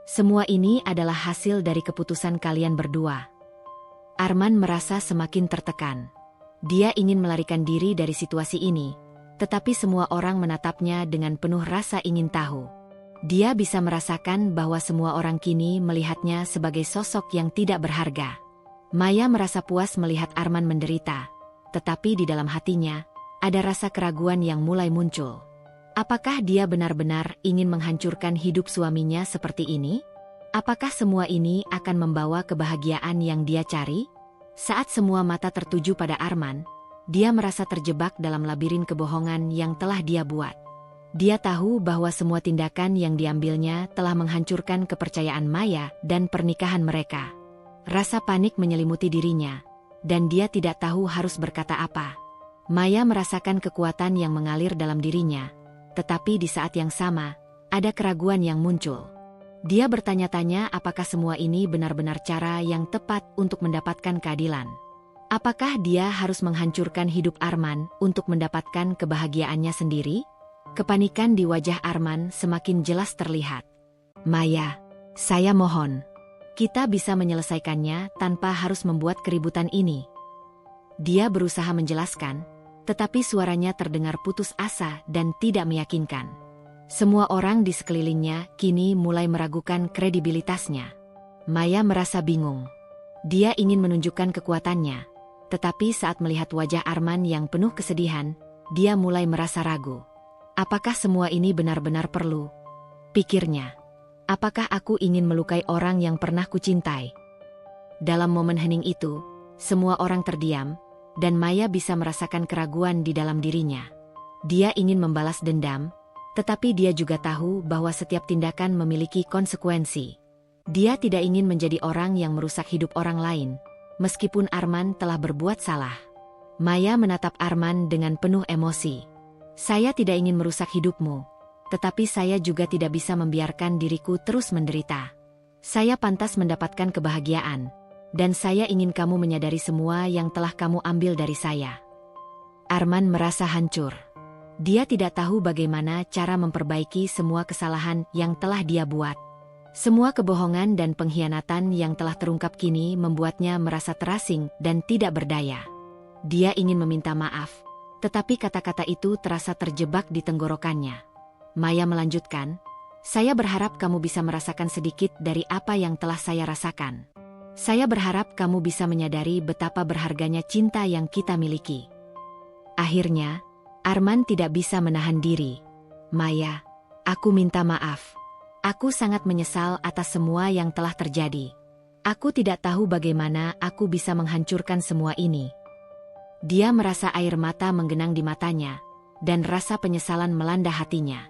[SPEAKER 1] Semua ini adalah hasil dari keputusan kalian berdua." Arman merasa semakin tertekan. Dia ingin melarikan diri dari situasi ini, tetapi semua orang menatapnya dengan penuh rasa ingin tahu. Dia bisa merasakan bahwa semua orang kini melihatnya sebagai sosok yang tidak berharga. Maya merasa puas melihat Arman menderita, tetapi di dalam hatinya, ada rasa keraguan yang mulai muncul. Apakah dia benar-benar ingin menghancurkan hidup suaminya seperti ini? Apakah semua ini akan membawa kebahagiaan yang dia cari? Saat semua mata tertuju pada Arman, dia merasa terjebak dalam labirin kebohongan yang telah dia buat. Dia tahu bahwa semua tindakan yang diambilnya telah menghancurkan kepercayaan Maya dan pernikahan mereka. Rasa panik menyelimuti dirinya, dan dia tidak tahu harus berkata apa. Maya merasakan kekuatan yang mengalir dalam dirinya, tetapi di saat yang sama, ada keraguan yang muncul. Dia bertanya-tanya apakah semua ini benar-benar cara yang tepat untuk mendapatkan keadilan. Apakah dia harus menghancurkan hidup Arman untuk mendapatkan kebahagiaannya sendiri? Kepanikan di wajah Arman semakin jelas terlihat. "Maya, saya mohon. Kita bisa menyelesaikannya tanpa harus membuat keributan ini." Dia berusaha menjelaskan, tetapi suaranya terdengar putus asa dan tidak meyakinkan. Semua orang di sekelilingnya kini mulai meragukan kredibilitasnya. Maya merasa bingung. Dia ingin menunjukkan kekuatannya, tetapi saat melihat wajah Arman yang penuh kesedihan, dia mulai merasa ragu. Apakah semua ini benar-benar perlu? Pikirnya. Apakah aku ingin melukai orang yang pernah kucintai? Dalam momen hening itu, semua orang terdiam, dan Maya bisa merasakan keraguan di dalam dirinya. Dia ingin membalas dendam, tetapi dia juga tahu bahwa setiap tindakan memiliki konsekuensi. Dia tidak ingin menjadi orang yang merusak hidup orang lain, meskipun Arman telah berbuat salah. Maya menatap Arman dengan penuh emosi. "Saya tidak ingin merusak hidupmu, tetapi saya juga tidak bisa membiarkan diriku terus menderita. Saya pantas mendapatkan kebahagiaan, dan saya ingin kamu menyadari semua yang telah kamu ambil dari saya." Arman merasa hancur. Dia tidak tahu bagaimana cara memperbaiki semua kesalahan yang telah dia buat. Semua kebohongan dan pengkhianatan yang telah terungkap kini membuatnya merasa terasing dan tidak berdaya. Dia ingin meminta maaf, tetapi kata-kata itu terasa terjebak di tenggorokannya. Maya melanjutkan, "Saya berharap kamu bisa merasakan sedikit dari apa yang telah saya rasakan. Saya berharap kamu bisa menyadari betapa berharganya cinta yang kita miliki." Akhirnya, Arman tidak bisa menahan diri. "Maya, aku minta maaf. Aku sangat menyesal atas semua yang telah terjadi. Aku tidak tahu bagaimana aku bisa menghancurkan semua ini." Dia merasa air mata menggenang di matanya, dan rasa penyesalan melanda hatinya.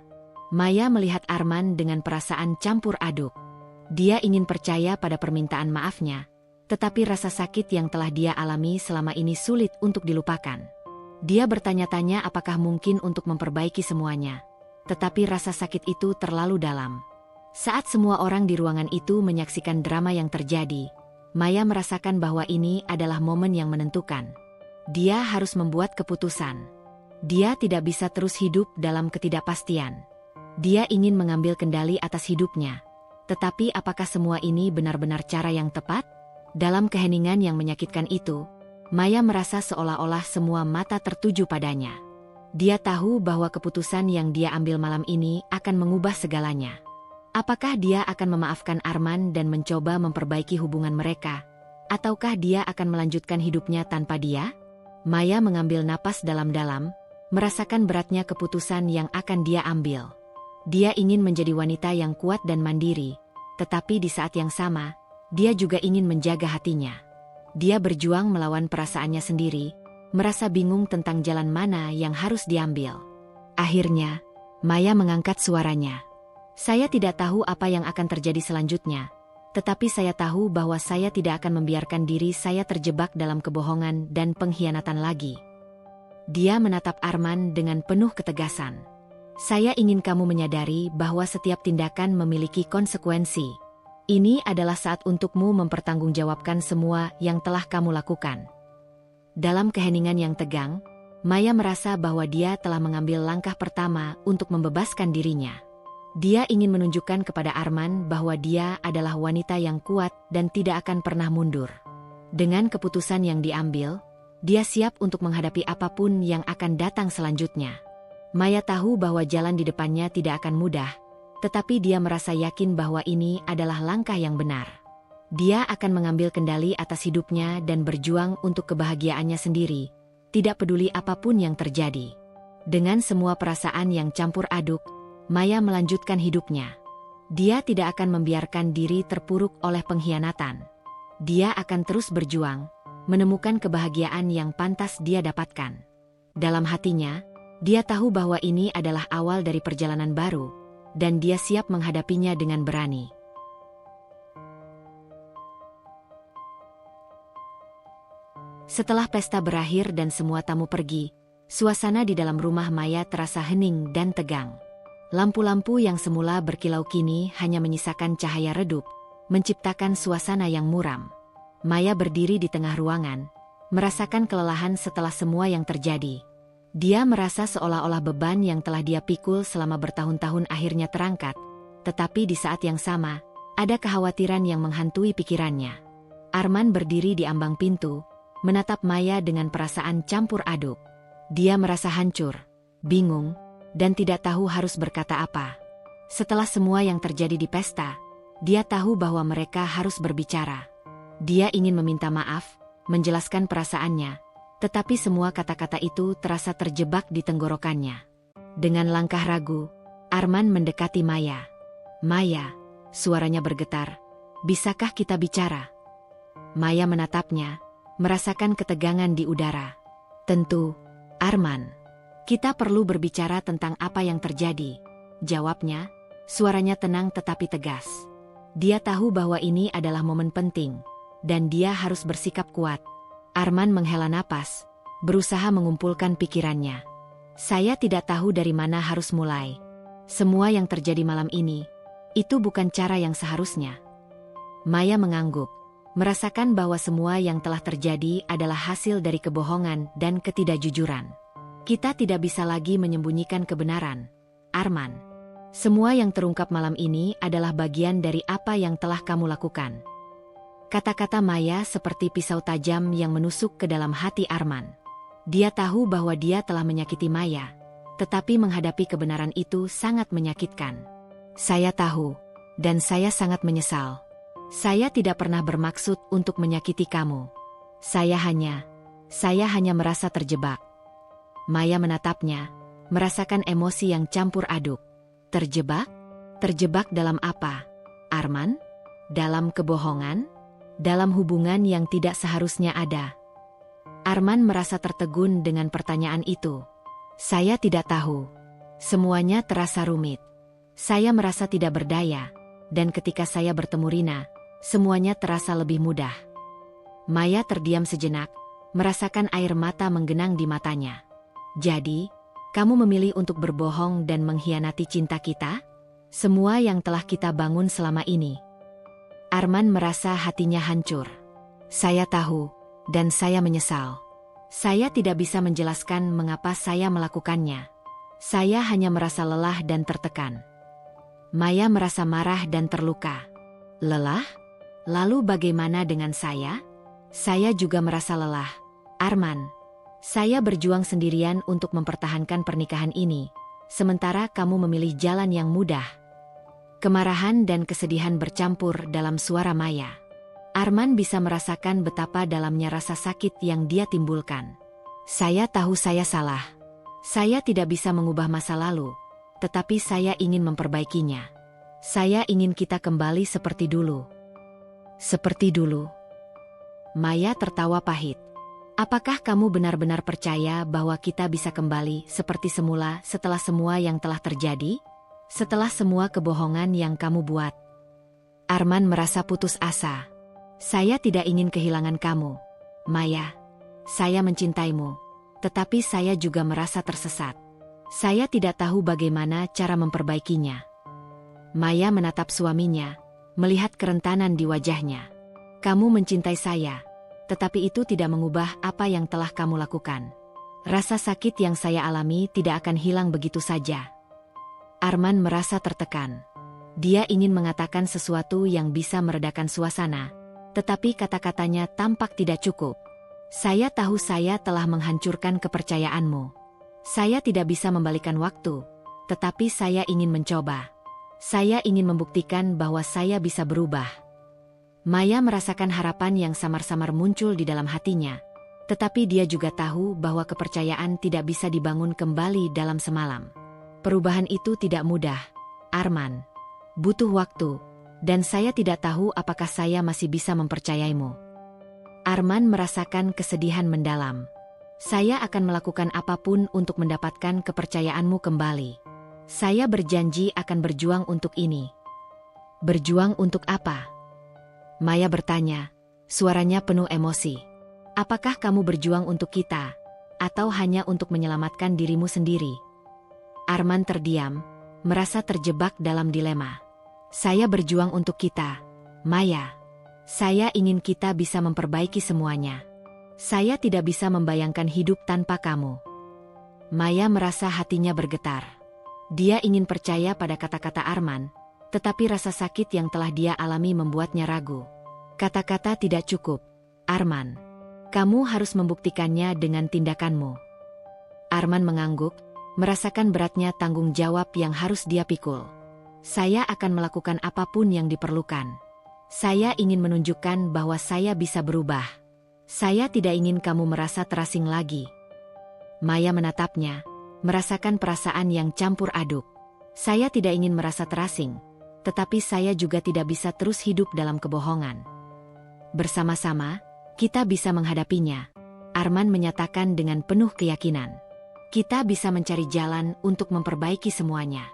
[SPEAKER 1] Maya melihat Arman dengan perasaan campur aduk. Dia ingin percaya pada permintaan maafnya, tetapi rasa sakit yang telah dia alami selama ini sulit untuk dilupakan. Dia bertanya-tanya apakah mungkin untuk memperbaiki semuanya, tetapi rasa sakit itu terlalu dalam. Saat semua orang di ruangan itu menyaksikan drama yang terjadi, Maya merasakan bahwa ini adalah momen yang menentukan. Dia harus membuat keputusan. Dia tidak bisa terus hidup dalam ketidakpastian. Dia ingin mengambil kendali atas hidupnya. Tetapi apakah semua ini benar-benar cara yang tepat? Dalam keheningan yang menyakitkan itu, Maya merasa seolah-olah semua mata tertuju padanya. Dia tahu bahwa keputusan yang dia ambil malam ini akan mengubah segalanya. Apakah dia akan memaafkan Arman dan mencoba memperbaiki hubungan mereka? Ataukah dia akan melanjutkan hidupnya tanpa dia? Maya mengambil napas dalam-dalam, merasakan beratnya keputusan yang akan dia ambil. Dia ingin menjadi wanita yang kuat dan mandiri, tetapi di saat yang sama, dia juga ingin menjaga hatinya. Dia berjuang melawan perasaannya sendiri, merasa bingung tentang jalan mana yang harus diambil. Akhirnya, Maya mengangkat suaranya. Saya tidak tahu apa yang akan terjadi selanjutnya, tetapi saya tahu bahwa saya tidak akan membiarkan diri saya terjebak dalam kebohongan dan pengkhianatan lagi. Dia menatap Arman dengan penuh ketegasan. Saya ingin kamu menyadari bahwa setiap tindakan memiliki konsekuensi. Ini adalah saat untukmu mempertanggungjawabkan semua yang telah kamu lakukan. Dalam keheningan yang tegang, Maya merasa bahwa dia telah mengambil langkah pertama untuk membebaskan dirinya. Dia ingin menunjukkan kepada Arman bahwa dia adalah wanita yang kuat dan tidak akan pernah mundur. Dengan keputusan yang diambil, dia siap untuk menghadapi apapun yang akan datang selanjutnya. Maya tahu bahwa jalan di depannya tidak akan mudah, tetapi dia merasa yakin bahwa ini adalah langkah yang benar. Dia akan mengambil kendali atas hidupnya dan berjuang untuk kebahagiaannya sendiri, tidak peduli apapun yang terjadi. Dengan semua perasaan yang campur aduk, Maya melanjutkan hidupnya. Dia tidak akan membiarkan diri terpuruk oleh pengkhianatan. Dia akan terus berjuang, menemukan kebahagiaan yang pantas dia dapatkan. Dalam hatinya, dia tahu bahwa ini adalah awal dari perjalanan baru, dan dia siap menghadapinya dengan berani. Setelah pesta berakhir dan semua tamu pergi, suasana di dalam rumah Maya terasa hening dan tegang. Lampu-lampu yang semula berkilau kini hanya menyisakan cahaya redup, menciptakan suasana yang muram. Maya berdiri di tengah ruangan, merasakan kelelahan setelah semua yang terjadi. Dia merasa seolah-olah beban yang telah dia pikul selama bertahun-tahun akhirnya terangkat, tetapi di saat yang sama, ada kekhawatiran yang menghantui pikirannya. Arman berdiri di ambang pintu, menatap Maya dengan perasaan campur aduk. Dia merasa hancur, bingung, dan tidak tahu harus berkata apa. Setelah semua yang terjadi di pesta, dia tahu bahwa mereka harus berbicara. Dia ingin meminta maaf, menjelaskan perasaannya, tetapi semua kata-kata itu terasa terjebak di tenggorokannya. Dengan langkah ragu, Arman mendekati Maya. Maya, suaranya bergetar, bisakah kita bicara? Maya menatapnya, merasakan ketegangan di udara. Tentu, Arman. Kita perlu berbicara tentang apa yang terjadi, jawabnya, suaranya tenang tetapi tegas. Dia tahu bahwa ini adalah momen penting, dan dia harus bersikap kuat. Arman menghela napas, berusaha mengumpulkan pikirannya. Saya tidak tahu dari mana harus mulai. Semua yang terjadi malam ini, itu bukan cara yang seharusnya. Maya mengangguk, merasakan bahwa semua yang telah terjadi adalah hasil dari kebohongan dan ketidakjujuran. Kita tidak bisa lagi menyembunyikan kebenaran, Arman. Semua yang terungkap malam ini adalah bagian dari apa yang telah kamu lakukan. Kata-kata Maya seperti pisau tajam yang menusuk ke dalam hati Arman. Dia tahu bahwa dia telah menyakiti Maya, tetapi menghadapi kebenaran itu sangat menyakitkan. Saya tahu, dan saya sangat menyesal. Saya tidak pernah bermaksud untuk menyakiti kamu. Saya hanya merasa terjebak. Maya menatapnya, merasakan emosi yang campur aduk. Terjebak? Terjebak dalam apa, Arman? Dalam kebohongan? Dalam hubungan yang tidak seharusnya ada? Arman merasa tertegun dengan pertanyaan itu. Saya tidak tahu. Semuanya terasa rumit. Saya merasa tidak berdaya, dan ketika saya bertemu Rina, semuanya terasa lebih mudah. Maya terdiam sejenak, merasakan air mata menggenang di matanya. Jadi, kamu memilih untuk berbohong dan mengkhianati cinta kita? Semua yang telah kita bangun selama ini. Arman merasa hatinya hancur. Saya tahu, dan saya menyesal. Saya tidak bisa menjelaskan mengapa saya melakukannya. Saya hanya merasa lelah dan tertekan. Maya merasa marah dan terluka. Lelah? Lalu bagaimana dengan saya? Saya juga merasa lelah. Arman, saya berjuang sendirian untuk mempertahankan pernikahan ini, sementara kamu memilih jalan yang mudah. Kemarahan dan kesedihan bercampur dalam suara Maya. Arman bisa merasakan betapa dalamnya rasa sakit yang dia timbulkan. Saya tahu saya salah. Saya tidak bisa mengubah masa lalu, tetapi saya ingin memperbaikinya. Saya ingin kita kembali seperti dulu. Seperti dulu. Maya tertawa pahit. Apakah kamu benar-benar percaya bahwa kita bisa kembali seperti semula setelah semua yang telah terjadi? Setelah semua kebohongan yang kamu buat? Arman merasa putus asa. Saya tidak ingin kehilangan kamu, Maya. Saya mencintaimu, tetapi saya juga merasa tersesat. Saya tidak tahu bagaimana cara memperbaikinya. Maya menatap suaminya, melihat kerentanan di wajahnya. Kamu mencintai saya, tetapi itu tidak mengubah apa yang telah kamu lakukan. Rasa sakit yang saya alami tidak akan hilang begitu saja. Arman merasa tertekan. Dia ingin mengatakan sesuatu yang bisa meredakan suasana, tetapi kata-katanya tampak tidak cukup. Saya tahu saya telah menghancurkan kepercayaanmu. Saya tidak bisa membalikan waktu, tetapi saya ingin mencoba. Saya ingin membuktikan bahwa saya bisa berubah. Maya merasakan harapan yang samar-samar muncul di dalam hatinya, tetapi dia juga tahu bahwa kepercayaan tidak bisa dibangun kembali dalam semalam. Perubahan itu tidak mudah, Arman. Butuh waktu, dan saya tidak tahu apakah saya masih bisa mempercayaimu. Arman merasakan kesedihan mendalam. Saya akan melakukan apapun untuk mendapatkan kepercayaanmu kembali. Saya berjanji akan berjuang untuk ini. Berjuang untuk apa? Maya bertanya, suaranya penuh emosi. Apakah kamu berjuang untuk kita, atau hanya untuk menyelamatkan dirimu sendiri? Arman terdiam, merasa terjebak dalam dilema. Saya berjuang untuk kita, Maya. Saya ingin kita bisa memperbaiki semuanya. Saya tidak bisa membayangkan hidup tanpa kamu. Maya merasa hatinya bergetar. Dia ingin percaya pada kata-kata Arman, tetapi rasa sakit yang telah dia alami membuatnya ragu. Kata-kata tidak cukup, Arman. Kamu harus membuktikannya dengan tindakanmu. Arman mengangguk, merasakan beratnya tanggung jawab yang harus dia pikul. Saya akan melakukan apapun yang diperlukan. Saya ingin menunjukkan bahwa saya bisa berubah. Saya tidak ingin kamu merasa terasing lagi. Maya menatapnya, merasakan perasaan yang campur aduk. Saya tidak ingin merasa terasing, tetapi saya juga tidak bisa terus hidup dalam kebohongan. Bersama-sama, kita bisa menghadapinya, Arman menyatakan dengan penuh keyakinan. Kita bisa mencari jalan untuk memperbaiki semuanya.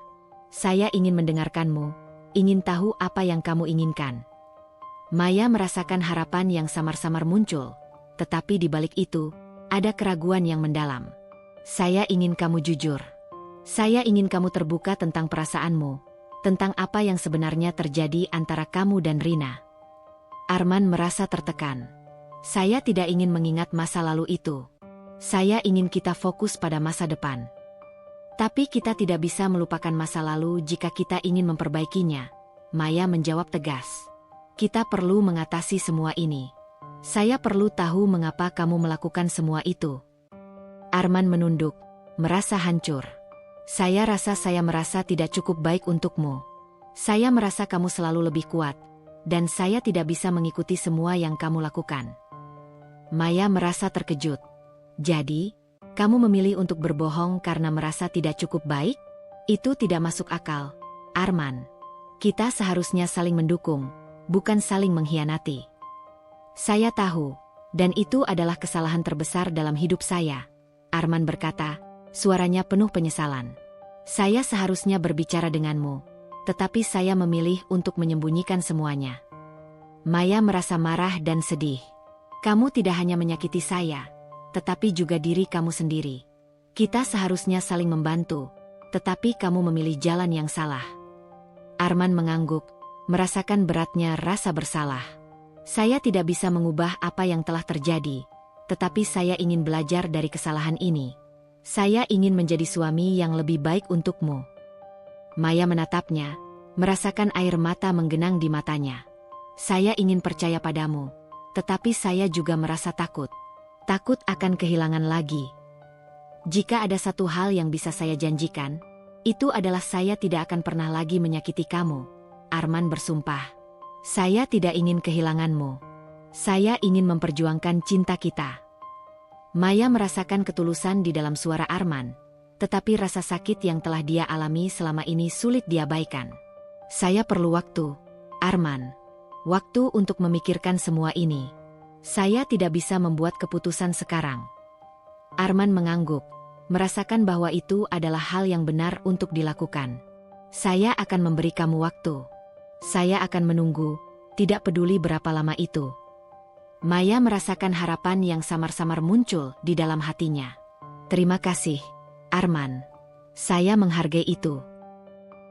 [SPEAKER 1] Saya ingin mendengarkanmu, ingin tahu apa yang kamu inginkan. Maya merasakan harapan yang samar-samar muncul, tetapi di balik itu, ada keraguan yang mendalam. Saya ingin kamu jujur. Saya ingin kamu terbuka tentang perasaanmu, tentang apa yang sebenarnya terjadi antara kamu dan Rina. Arman merasa tertekan. Saya tidak ingin mengingat masa lalu itu. Saya ingin kita fokus pada masa depan. Tapi kita tidak bisa melupakan masa lalu jika kita ingin memperbaikinya. Maya menjawab tegas. Kita perlu mengatasi semua ini. Saya perlu tahu mengapa kamu melakukan semua itu. Arman menunduk, merasa hancur. Saya rasa tidak cukup baik untukmu. Saya merasa kamu selalu lebih kuat, dan saya tidak bisa mengikuti semua yang kamu lakukan. Maya merasa terkejut. Jadi, kamu memilih untuk berbohong karena merasa tidak cukup baik? Itu tidak masuk akal, Arman. Kita seharusnya saling mendukung, bukan saling mengkhianati. Saya tahu, dan itu adalah kesalahan terbesar dalam hidup saya, Arman berkata, suaranya penuh penyesalan. Saya seharusnya berbicara denganmu, tetapi saya memilih untuk menyembunyikan semuanya. Maya merasa marah dan sedih. Kamu tidak hanya menyakiti saya, tetapi juga diri kamu sendiri. Kita seharusnya saling membantu, tetapi kamu memilih jalan yang salah. Arman mengangguk, merasakan beratnya rasa bersalah. Saya tidak bisa mengubah apa yang telah terjadi, tetapi saya ingin belajar dari kesalahan ini. Saya ingin menjadi suami yang lebih baik untukmu. Maya menatapnya, merasakan air mata menggenang di matanya. Saya ingin percaya padamu, tetapi saya juga merasa takut. Takut akan kehilangan lagi. Jika ada satu hal yang bisa saya janjikan, itu adalah saya tidak akan pernah lagi menyakiti kamu. Arman bersumpah. Saya tidak ingin kehilanganmu. Saya ingin memperjuangkan cinta kita. Maya merasakan ketulusan di dalam suara Arman, tetapi rasa sakit yang telah dia alami selama ini sulit diabaikan. Saya perlu waktu, Arman. Waktu untuk memikirkan semua ini. Saya tidak bisa membuat keputusan sekarang. Arman mengangguk, merasakan bahwa itu adalah hal yang benar untuk dilakukan. Saya akan memberi kamu waktu. Saya akan menunggu, tidak peduli berapa lama itu. Maya merasakan harapan yang samar-samar muncul di dalam hatinya. Terima kasih, Arman. Saya menghargai itu.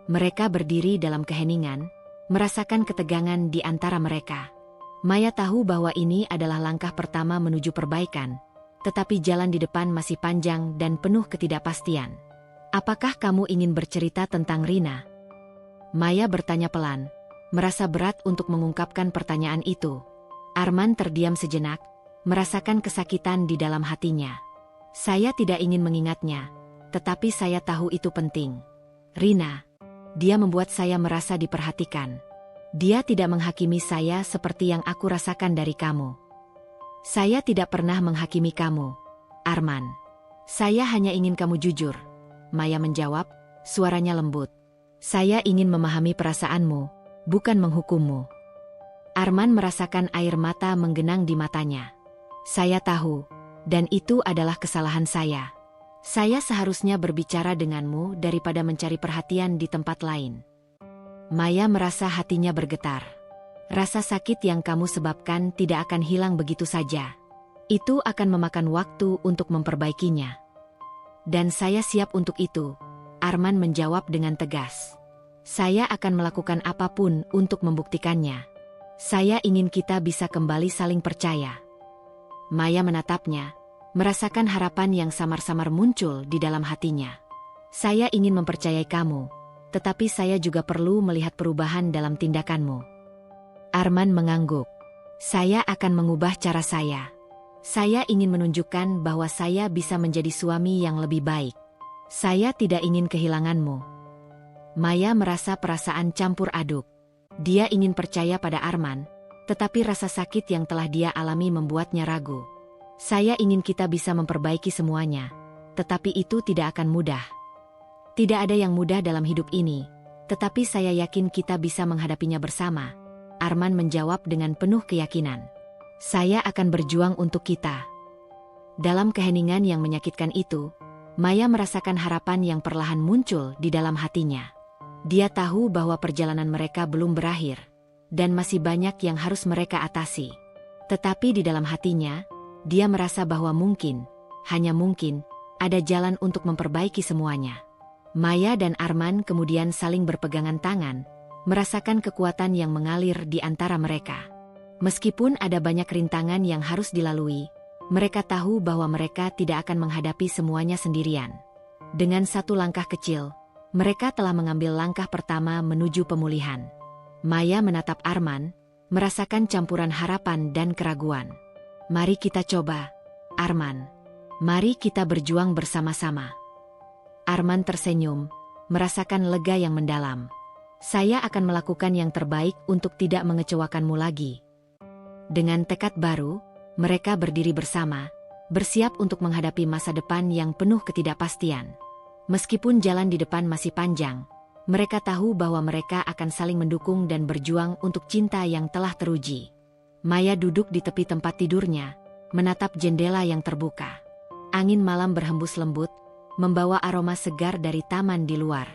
[SPEAKER 1] Mereka berdiri dalam keheningan, merasakan ketegangan di antara mereka. Maya tahu bahwa ini adalah langkah pertama menuju perbaikan, tetapi jalan di depan masih panjang dan penuh ketidakpastian. Apakah kamu ingin bercerita tentang Rina? Maya bertanya pelan, merasa berat untuk mengungkapkan pertanyaan itu. Arman terdiam sejenak, merasakan kesakitan di dalam hatinya. Saya tidak ingin mengingatnya, tetapi saya tahu itu penting. Rina, dia membuat saya merasa diperhatikan. Dia tidak menghakimi saya seperti yang aku rasakan dari kamu. Saya tidak pernah menghakimi kamu, Arman. Saya hanya ingin kamu jujur. Maya menjawab, suaranya lembut. Saya ingin memahami perasaanmu, bukan menghukummu. Arman merasakan air mata menggenang di matanya. Saya tahu, dan itu adalah kesalahan saya. Saya seharusnya berbicara denganmu daripada mencari perhatian di tempat lain. Maya merasa hatinya bergetar. Rasa sakit yang kamu sebabkan tidak akan hilang begitu saja. Itu akan memakan waktu untuk memperbaikinya. Dan saya siap untuk itu, Arman menjawab dengan tegas. Saya akan melakukan apapun untuk membuktikannya. Saya ingin kita bisa kembali saling percaya. Maya menatapnya, merasakan harapan yang samar-samar muncul di dalam hatinya. Saya ingin mempercayai kamu, tetapi saya juga perlu melihat perubahan dalam tindakanmu. Arman mengangguk. Saya akan mengubah cara saya. Saya ingin menunjukkan bahwa saya bisa menjadi suami yang lebih baik. Saya tidak ingin kehilanganmu. Maya merasa perasaan campur aduk. Dia ingin percaya pada Arman, tetapi rasa sakit yang telah dia alami membuatnya ragu. Saya ingin kita bisa memperbaiki semuanya, tetapi itu tidak akan mudah. Tidak ada yang mudah dalam hidup ini, tetapi saya yakin kita bisa menghadapinya bersama. Arman menjawab dengan penuh keyakinan. Saya akan berjuang untuk kita. Dalam keheningan yang menyakitkan itu, Maya merasakan harapan yang perlahan muncul di dalam hatinya. Dia tahu bahwa perjalanan mereka belum berakhir, dan masih banyak yang harus mereka atasi. Tetapi di dalam hatinya, dia merasa bahwa mungkin, hanya mungkin, ada jalan untuk memperbaiki semuanya. Maya dan Arman kemudian saling berpegangan tangan, merasakan kekuatan yang mengalir di antara mereka. Meskipun ada banyak rintangan yang harus dilalui, mereka tahu bahwa mereka tidak akan menghadapi semuanya sendirian. Dengan satu langkah kecil, mereka telah mengambil langkah pertama menuju pemulihan. Maya menatap Arman, merasakan campuran harapan dan keraguan. Mari kita coba, Arman. Mari kita berjuang bersama-sama. Arman tersenyum, merasakan lega yang mendalam. Saya akan melakukan yang terbaik untuk tidak mengecewakanmu lagi. Dengan tekad baru, mereka berdiri bersama, bersiap untuk menghadapi masa depan yang penuh ketidakpastian. Meskipun jalan di depan masih panjang, mereka tahu bahwa mereka akan saling mendukung dan berjuang untuk cinta yang telah teruji. Maya duduk di tepi tempat tidurnya, menatap jendela yang terbuka. Angin malam berhembus lembut, membawa aroma segar dari taman di luar.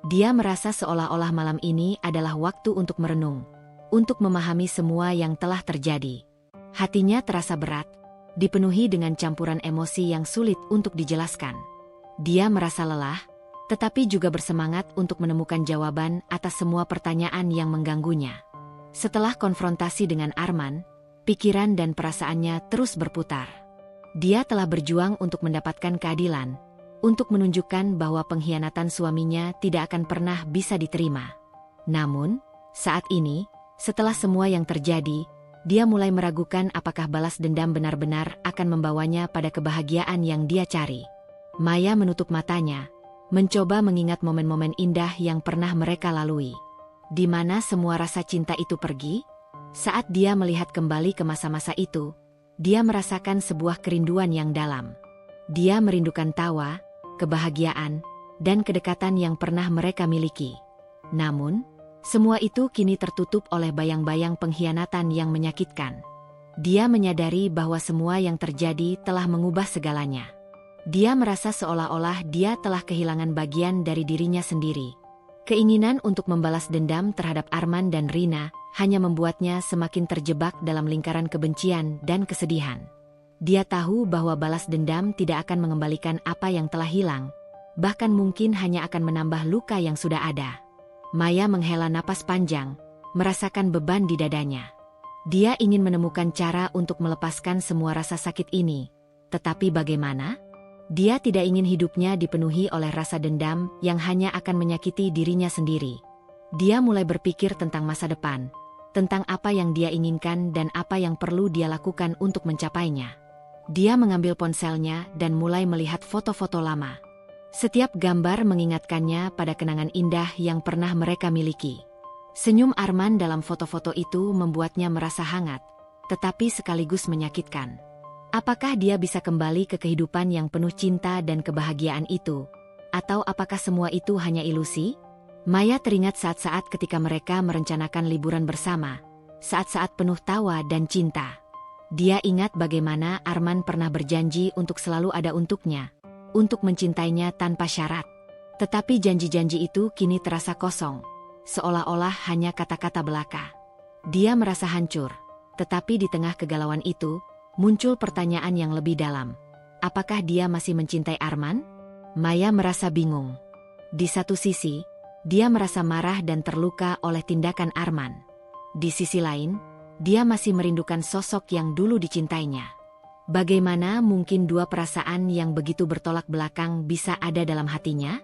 [SPEAKER 1] Dia merasa seolah-olah malam ini adalah waktu untuk merenung, untuk memahami semua yang telah terjadi. Hatinya terasa berat, dipenuhi dengan campuran emosi yang sulit untuk dijelaskan. Dia merasa lelah, tetapi juga bersemangat untuk menemukan jawaban atas semua pertanyaan yang mengganggunya. Setelah konfrontasi dengan Arman, pikiran dan perasaannya terus berputar. Dia telah berjuang untuk mendapatkan keadilan, untuk menunjukkan bahwa pengkhianatan suaminya tidak akan pernah bisa diterima. Namun, saat ini, setelah semua yang terjadi, dia mulai meragukan apakah balas dendam benar-benar akan membawanya pada kebahagiaan yang dia cari. Maya menutup matanya, mencoba mengingat momen-momen indah yang pernah mereka lalui. Di mana semua rasa cinta itu pergi? Saat dia melihat kembali ke masa-masa itu, dia merasakan sebuah kerinduan yang dalam. Dia merindukan tawa, kebahagiaan, dan kedekatan yang pernah mereka miliki. Namun, semua itu kini tertutup oleh bayang-bayang pengkhianatan yang menyakitkan. Dia menyadari bahwa semua yang terjadi telah mengubah segalanya. Dia merasa seolah-olah dia telah kehilangan bagian dari dirinya sendiri. Keinginan untuk membalas dendam terhadap Arman dan Rina hanya membuatnya semakin terjebak dalam lingkaran kebencian dan kesedihan. Dia tahu bahwa balas dendam tidak akan mengembalikan apa yang telah hilang, bahkan mungkin hanya akan menambah luka yang sudah ada. Maya menghela napas panjang, merasakan beban di dadanya. Dia ingin menemukan cara untuk melepaskan semua rasa sakit ini, tetapi bagaimana? Dia tidak ingin hidupnya dipenuhi oleh rasa dendam yang hanya akan menyakiti dirinya sendiri. Dia mulai berpikir tentang masa depan, tentang apa yang dia inginkan dan apa yang perlu dia lakukan untuk mencapainya. Dia mengambil ponselnya dan mulai melihat foto-foto lama. Setiap gambar mengingatkannya pada kenangan indah yang pernah mereka miliki. Senyum Arman dalam foto-foto itu membuatnya merasa hangat, tetapi sekaligus menyakitkan. Apakah dia bisa kembali ke kehidupan yang penuh cinta dan kebahagiaan itu? Atau apakah semua itu hanya ilusi? Maya teringat saat-saat ketika mereka merencanakan liburan bersama, saat-saat penuh tawa dan cinta. Dia ingat bagaimana Arman pernah berjanji untuk selalu ada untuknya, untuk mencintainya tanpa syarat. Tetapi janji-janji itu kini terasa kosong, seolah-olah hanya kata-kata belaka. Dia merasa hancur, tetapi di tengah kegalauan itu, muncul pertanyaan yang lebih dalam. Apakah dia masih mencintai Arman? Maya merasa bingung. Di satu sisi, dia merasa marah dan terluka oleh tindakan Arman. Di sisi lain, dia masih merindukan sosok yang dulu dicintainya. Bagaimana mungkin dua perasaan yang begitu bertolak belakang bisa ada dalam hatinya?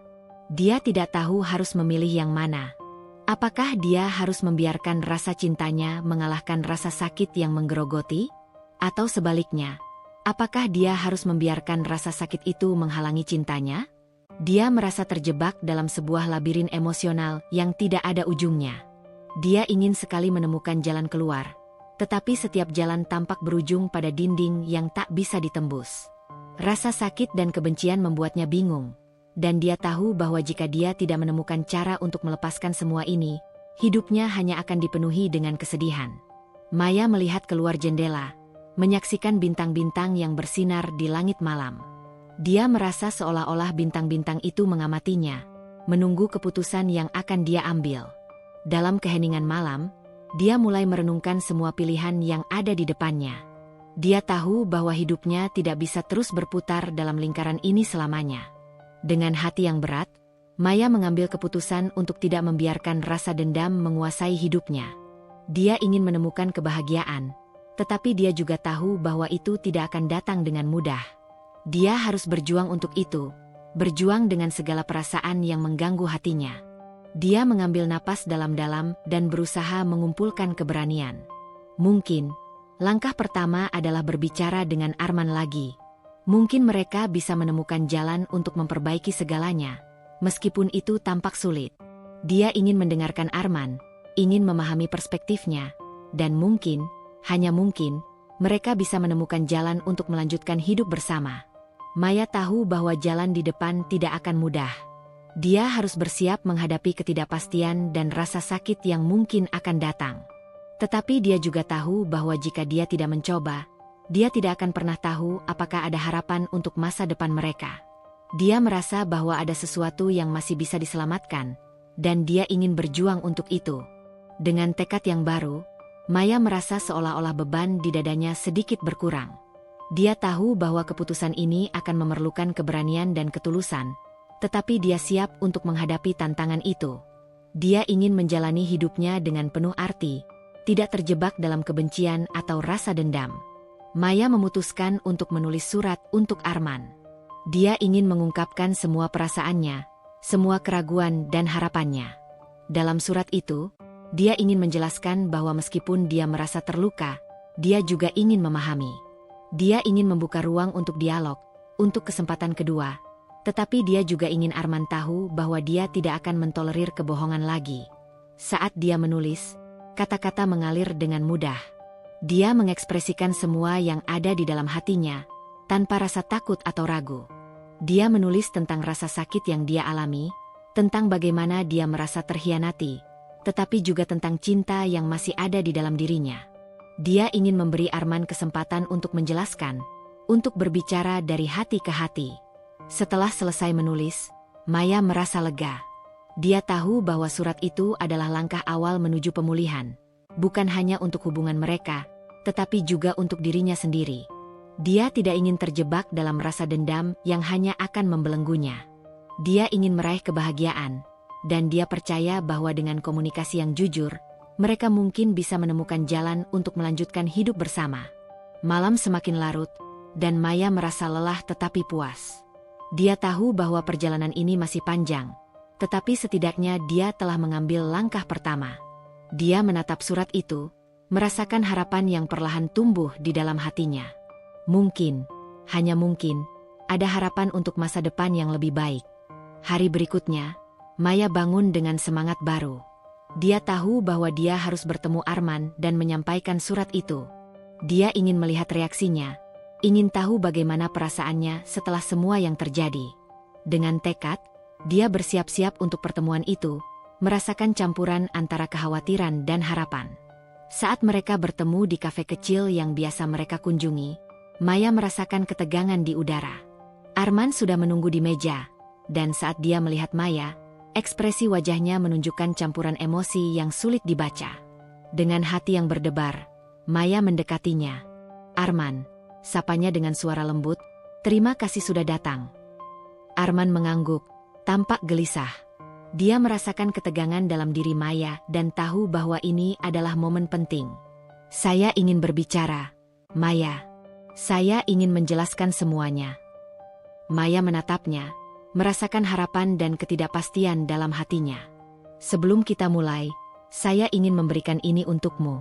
[SPEAKER 1] Dia tidak tahu harus memilih yang mana. Apakah dia harus membiarkan rasa cintanya mengalahkan rasa sakit yang menggerogoti? Atau sebaliknya, apakah dia harus membiarkan rasa sakit itu menghalangi cintanya? Dia merasa terjebak dalam sebuah labirin emosional yang tidak ada ujungnya. Dia ingin sekali menemukan jalan keluar, tetapi setiap jalan tampak berujung pada dinding yang tak bisa ditembus. Rasa sakit dan kebencian membuatnya bingung, dan dia tahu bahwa jika dia tidak menemukan cara untuk melepaskan semua ini, hidupnya hanya akan dipenuhi dengan kesedihan. Maya melihat keluar jendela, menyaksikan bintang-bintang yang bersinar di langit malam. Dia merasa seolah-olah bintang-bintang itu mengamatinya, menunggu keputusan yang akan dia ambil. Dalam keheningan malam, dia mulai merenungkan semua pilihan yang ada di depannya. Dia tahu bahwa hidupnya tidak bisa terus berputar dalam lingkaran ini selamanya. Dengan hati yang berat, Maya mengambil keputusan untuk tidak membiarkan rasa dendam menguasai hidupnya. Dia ingin menemukan kebahagiaan, tetapi dia juga tahu bahwa itu tidak akan datang dengan mudah. Dia harus berjuang untuk itu, berjuang dengan segala perasaan yang mengganggu hatinya. Dia mengambil napas dalam-dalam dan berusaha mengumpulkan keberanian. Mungkin, langkah pertama adalah berbicara dengan Arman lagi. Mungkin mereka bisa menemukan jalan untuk memperbaiki segalanya, meskipun itu tampak sulit. Dia ingin mendengarkan Arman, ingin memahami perspektifnya, dan mungkin, hanya mungkin, mereka bisa menemukan jalan untuk melanjutkan hidup bersama. Maya tahu bahwa jalan di depan tidak akan mudah. Dia harus bersiap menghadapi ketidakpastian dan rasa sakit yang mungkin akan datang. Tetapi dia juga tahu bahwa jika dia tidak mencoba, dia tidak akan pernah tahu apakah ada harapan untuk masa depan mereka. Dia merasa bahwa ada sesuatu yang masih bisa diselamatkan, dan dia ingin berjuang untuk itu. Dengan tekad yang baru, Maya merasa seolah-olah beban di dadanya sedikit berkurang. Dia tahu bahwa keputusan ini akan memerlukan keberanian dan ketulusan, tetapi dia siap untuk menghadapi tantangan itu. Dia ingin menjalani hidupnya dengan penuh arti, tidak terjebak dalam kebencian atau rasa dendam. Maya memutuskan untuk menulis surat untuk Arman. Dia ingin mengungkapkan semua perasaannya, semua keraguan dan harapannya. Dalam surat itu, dia ingin menjelaskan bahwa meskipun dia merasa terluka, dia juga ingin memahami. Dia ingin membuka ruang untuk dialog, untuk kesempatan kedua. Tetapi dia juga ingin Arman tahu bahwa dia tidak akan mentolerir kebohongan lagi. Saat dia menulis, kata-kata mengalir dengan mudah. Dia mengekspresikan semua yang ada di dalam hatinya, tanpa rasa takut atau ragu. Dia menulis tentang rasa sakit yang dia alami, tentang bagaimana dia merasa terhianati, tetapi juga tentang cinta yang masih ada di dalam dirinya. Dia ingin memberi Arman kesempatan untuk menjelaskan, untuk berbicara dari hati ke hati. Setelah selesai menulis, Maya merasa lega. Dia tahu bahwa surat itu adalah langkah awal menuju pemulihan, bukan hanya untuk hubungan mereka, tetapi juga untuk dirinya sendiri. Dia tidak ingin terjebak dalam rasa dendam yang hanya akan membelenggunya. Dia ingin meraih kebahagiaan, dan dia percaya bahwa dengan komunikasi yang jujur, mereka mungkin bisa menemukan jalan untuk melanjutkan hidup bersama. Malam semakin larut, dan Maya merasa lelah tetapi puas. Dia tahu bahwa perjalanan ini masih panjang, tetapi setidaknya dia telah mengambil langkah pertama. Dia menatap surat itu, merasakan harapan yang perlahan tumbuh di dalam hatinya. Mungkin, hanya mungkin, ada harapan untuk masa depan yang lebih baik. Hari berikutnya, Maya bangun dengan semangat baru. Dia tahu bahwa dia harus bertemu Arman dan menyampaikan surat itu. Dia ingin melihat reaksinya, ingin tahu bagaimana perasaannya setelah semua yang terjadi. Dengan tekad, dia bersiap-siap untuk pertemuan itu, merasakan campuran antara kekhawatiran dan harapan. Saat mereka bertemu di kafe kecil yang biasa mereka kunjungi, Maya merasakan ketegangan di udara. Arman sudah menunggu di meja, dan saat dia melihat Maya, ekspresi wajahnya menunjukkan campuran emosi yang sulit dibaca. Dengan hati yang berdebar, Maya mendekatinya. "Arman," sapanya dengan suara lembut, "terima kasih sudah datang." Arman mengangguk, tampak gelisah. Dia merasakan ketegangan dalam diri Maya dan tahu bahwa ini adalah momen penting. "Saya ingin berbicara, Maya. Saya ingin menjelaskan semuanya." Maya menatapnya, merasakan harapan dan ketidakpastian dalam hatinya. "Sebelum kita mulai, saya ingin memberikan ini untukmu."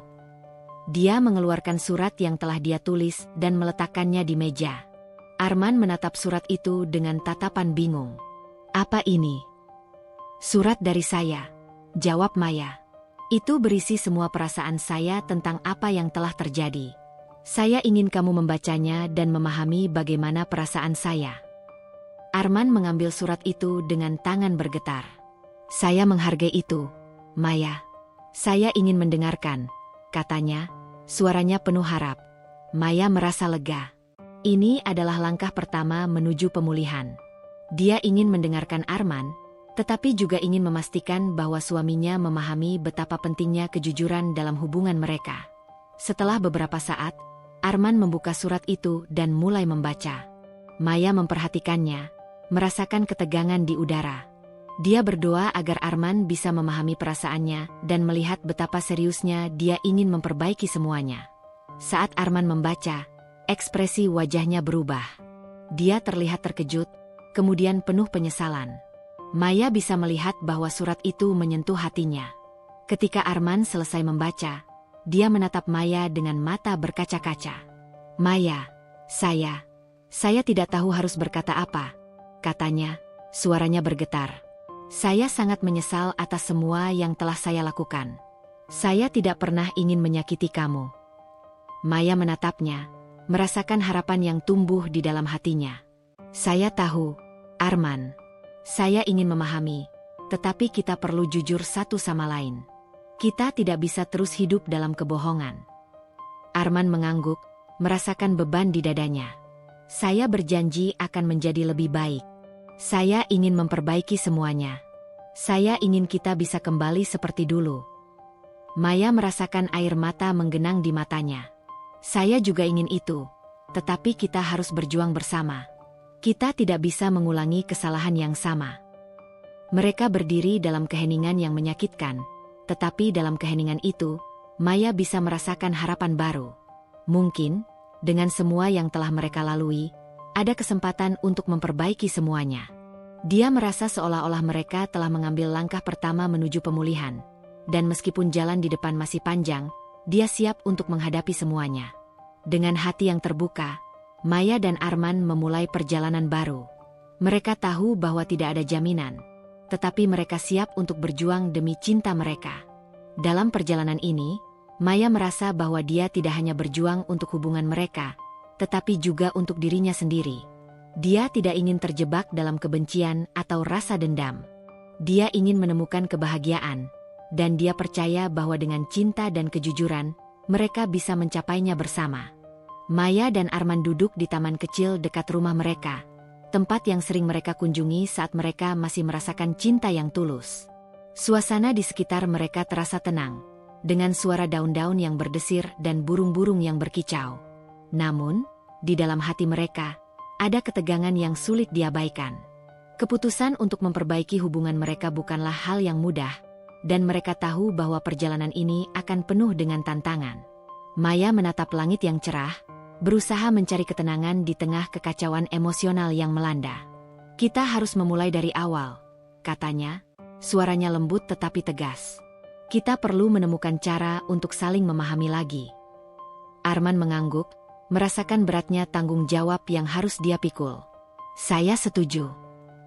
[SPEAKER 1] Dia mengeluarkan surat yang telah dia tulis dan meletakkannya di meja. Arman menatap surat itu dengan tatapan bingung. "Apa ini?" "Surat dari saya," jawab Maya. "Itu berisi semua perasaan saya tentang apa yang telah terjadi. Saya ingin kamu membacanya dan memahami bagaimana perasaan saya." Arman mengambil surat itu dengan tangan bergetar. "Saya menghargai itu, Maya. Saya ingin mendengarkan," katanya, suaranya penuh harap. Maya merasa lega. Ini adalah langkah pertama menuju pemulihan. Dia ingin mendengarkan Arman, tetapi juga ingin memastikan bahwa suaminya memahami betapa pentingnya kejujuran dalam hubungan mereka. Setelah beberapa saat, Arman membuka surat itu dan mulai membaca. Maya memperhatikannya, merasakan ketegangan di udara. Dia berdoa agar Arman bisa memahami perasaannya dan melihat betapa seriusnya dia ingin memperbaiki semuanya. Saat Arman membaca, ekspresi wajahnya berubah. Dia terlihat terkejut, kemudian penuh penyesalan. Maya bisa melihat bahwa surat itu menyentuh hatinya. Ketika Arman selesai membaca, dia menatap Maya dengan mata berkaca-kaca. "Maya, saya tidak tahu harus berkata apa," katanya, suaranya bergetar. "Saya sangat menyesal atas semua yang telah saya lakukan. Saya tidak pernah ingin menyakiti kamu." Maya menatapnya, merasakan harapan yang tumbuh di dalam hatinya. "Saya tahu, Arman. Saya ingin memahami, tetapi kita perlu jujur satu sama lain. Kita tidak bisa terus hidup dalam kebohongan." Arman mengangguk, merasakan beban di dadanya. "Saya berjanji akan menjadi lebih baik. Saya ingin memperbaiki semuanya. Saya ingin kita bisa kembali seperti dulu. Maya merasakan air mata menggenang di matanya. Saya juga ingin itu. Tetapi kita harus berjuang bersama. Kita tidak bisa mengulangi kesalahan yang sama. Mereka berdiri dalam keheningan yang menyakitkan. Tetapi dalam keheningan itu, Maya bisa merasakan harapan baru. Mungkin, dengan semua yang telah mereka lalui, ada kesempatan untuk memperbaiki semuanya. Dia merasa seolah-olah mereka telah mengambil langkah pertama menuju pemulihan. Dan meskipun jalan di depan masih panjang, dia siap untuk menghadapi semuanya. Dengan hati yang terbuka, Maya dan Arman memulai perjalanan baru. Mereka tahu bahwa tidak ada jaminan, tetapi mereka siap untuk berjuang demi cinta mereka. Dalam perjalanan ini, Maya merasa bahwa dia tidak hanya berjuang untuk hubungan mereka, tetapi juga untuk dirinya sendiri. Dia tidak ingin terjebak dalam kebencian atau rasa dendam. Dia ingin menemukan kebahagiaan, dan dia percaya bahwa dengan cinta dan kejujuran, mereka bisa mencapainya bersama. Maya dan Arman duduk di taman kecil dekat rumah mereka, tempat yang sering mereka kunjungi saat mereka masih merasakan cinta yang tulus. Suasana di sekitar mereka terasa tenang, dengan suara daun-daun yang berdesir dan burung-burung yang berkicau. Namun, di dalam hati mereka, ada ketegangan yang sulit diabaikan. Keputusan untuk memperbaiki hubungan mereka bukanlah hal yang mudah, dan mereka tahu bahwa perjalanan ini akan penuh dengan tantangan. Maya menatap langit yang cerah, berusaha mencari ketenangan di tengah kekacauan emosional yang melanda. Kita harus memulai dari awal, katanya, suaranya lembut tetapi tegas. Kita perlu menemukan cara untuk saling memahami lagi. Arman mengangguk, merasakan beratnya tanggung jawab yang harus dia pikul. Saya setuju.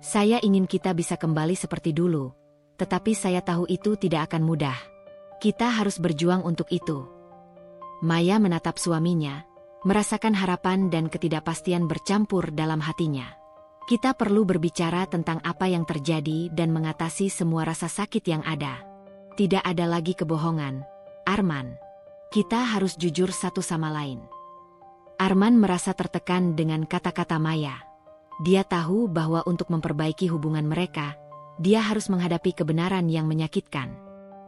[SPEAKER 1] Saya ingin kita bisa kembali seperti dulu, tetapi saya tahu itu tidak akan mudah. Kita harus berjuang untuk itu. Maya menatap suaminya, merasakan harapan dan ketidakpastian bercampur dalam hatinya. Kita perlu berbicara tentang apa yang terjadi dan mengatasi semua rasa sakit yang ada. Tidak ada lagi kebohongan, Arman. Kita harus jujur satu sama lain. Arman merasa tertekan dengan kata-kata Maya. Dia tahu bahwa untuk memperbaiki hubungan mereka, dia harus menghadapi kebenaran yang menyakitkan.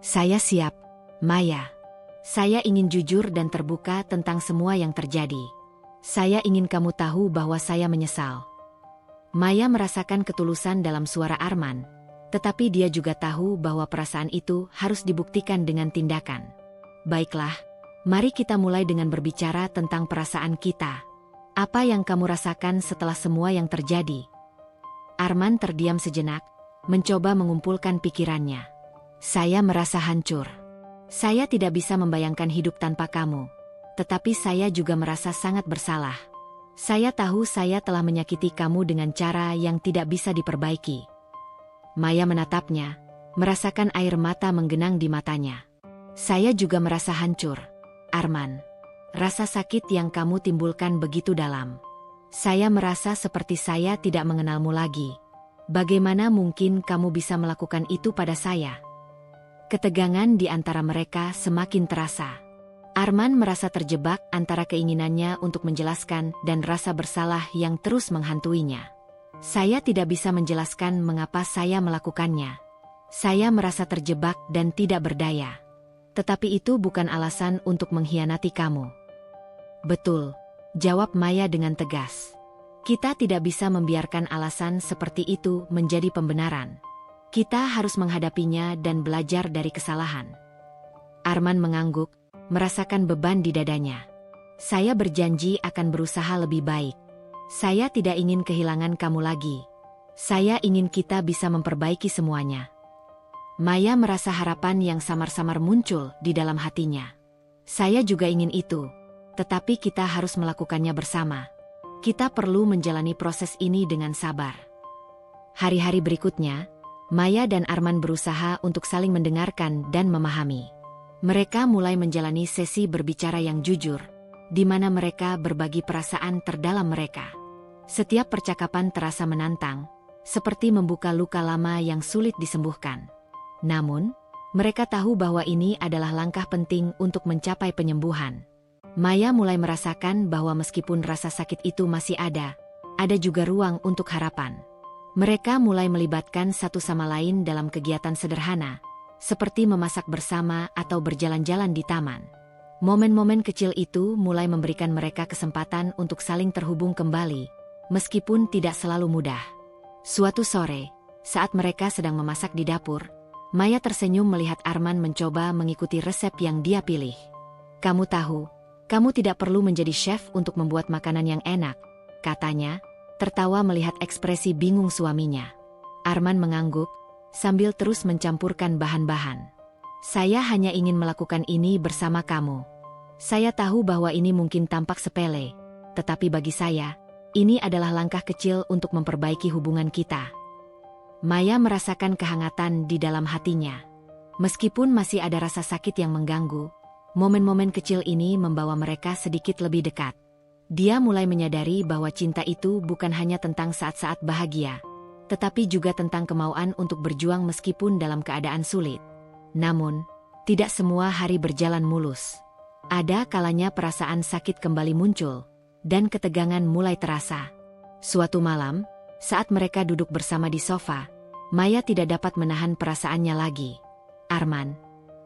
[SPEAKER 1] Saya siap, Maya. Saya ingin jujur dan terbuka tentang semua yang terjadi. Saya ingin kamu tahu bahwa saya menyesal. Maya merasakan ketulusan dalam suara Arman, tetapi dia juga tahu bahwa perasaan itu harus dibuktikan dengan tindakan. Baiklah. Mari kita mulai dengan berbicara tentang perasaan kita. Apa yang kamu rasakan setelah semua yang terjadi? Arman terdiam sejenak, mencoba mengumpulkan pikirannya. Saya merasa hancur. Saya tidak bisa membayangkan hidup tanpa kamu. Tetapi saya juga merasa sangat bersalah. Saya tahu saya telah menyakiti kamu dengan cara yang tidak bisa diperbaiki. Maya menatapnya, merasakan air mata menggenang di matanya. Saya juga merasa hancur. Arman, rasa sakit yang kamu timbulkan begitu dalam. Saya merasa seperti saya tidak mengenalmu lagi. Bagaimana mungkin kamu bisa melakukan itu pada saya? Ketegangan di antara mereka semakin terasa. Arman merasa terjebak antara keinginannya untuk menjelaskan dan rasa bersalah yang terus menghantuinya. Saya tidak bisa menjelaskan mengapa saya melakukannya. Saya merasa terjebak dan tidak berdaya. Tetapi itu bukan alasan untuk mengkhianati kamu. Betul, jawab Maya dengan tegas. Kita tidak bisa membiarkan alasan seperti itu menjadi pembenaran. Kita harus menghadapinya dan belajar dari kesalahan. Arman mengangguk, merasakan beban di dadanya. Saya berjanji akan berusaha lebih baik. Saya tidak ingin kehilangan kamu lagi. Saya ingin kita bisa memperbaiki semuanya. Maya merasa harapan yang samar-samar muncul di dalam hatinya. Saya juga ingin itu, tetapi kita harus melakukannya bersama. Kita perlu menjalani proses ini dengan sabar. Hari-hari berikutnya, Maya dan Arman berusaha untuk saling mendengarkan dan memahami. Mereka mulai menjalani sesi berbicara yang jujur, di mana mereka berbagi perasaan terdalam mereka. Setiap percakapan terasa menantang, seperti membuka luka lama yang sulit disembuhkan. Namun, mereka tahu bahwa ini adalah langkah penting untuk mencapai penyembuhan. Maya mulai merasakan bahwa meskipun rasa sakit itu masih ada juga ruang untuk harapan. Mereka mulai melibatkan satu sama lain dalam kegiatan sederhana, seperti memasak bersama atau berjalan-jalan di taman. Momen-momen kecil itu mulai memberikan mereka kesempatan untuk saling terhubung kembali, meskipun tidak selalu mudah. Suatu sore, saat mereka sedang memasak di dapur, Maya tersenyum melihat Arman mencoba mengikuti resep yang dia pilih. "Kamu tahu, kamu tidak perlu menjadi chef untuk membuat makanan yang enak," katanya, tertawa melihat ekspresi bingung suaminya. Arman mengangguk, sambil terus mencampurkan bahan-bahan. "Saya hanya ingin melakukan ini bersama kamu. Saya tahu bahwa ini mungkin tampak sepele, tetapi bagi saya, ini adalah langkah kecil untuk memperbaiki hubungan kita." Maya merasakan kehangatan di dalam hatinya. Meskipun masih ada rasa sakit yang mengganggu, momen-momen kecil ini membawa mereka sedikit lebih dekat. Dia mulai menyadari bahwa cinta itu bukan hanya tentang saat-saat bahagia, tetapi juga tentang kemauan untuk berjuang meskipun dalam keadaan sulit. Namun, tidak semua hari berjalan mulus. Ada kalanya perasaan sakit kembali muncul, dan ketegangan mulai terasa. Suatu malam, saat mereka duduk bersama di sofa, Maya tidak dapat menahan perasaannya lagi. "Arman,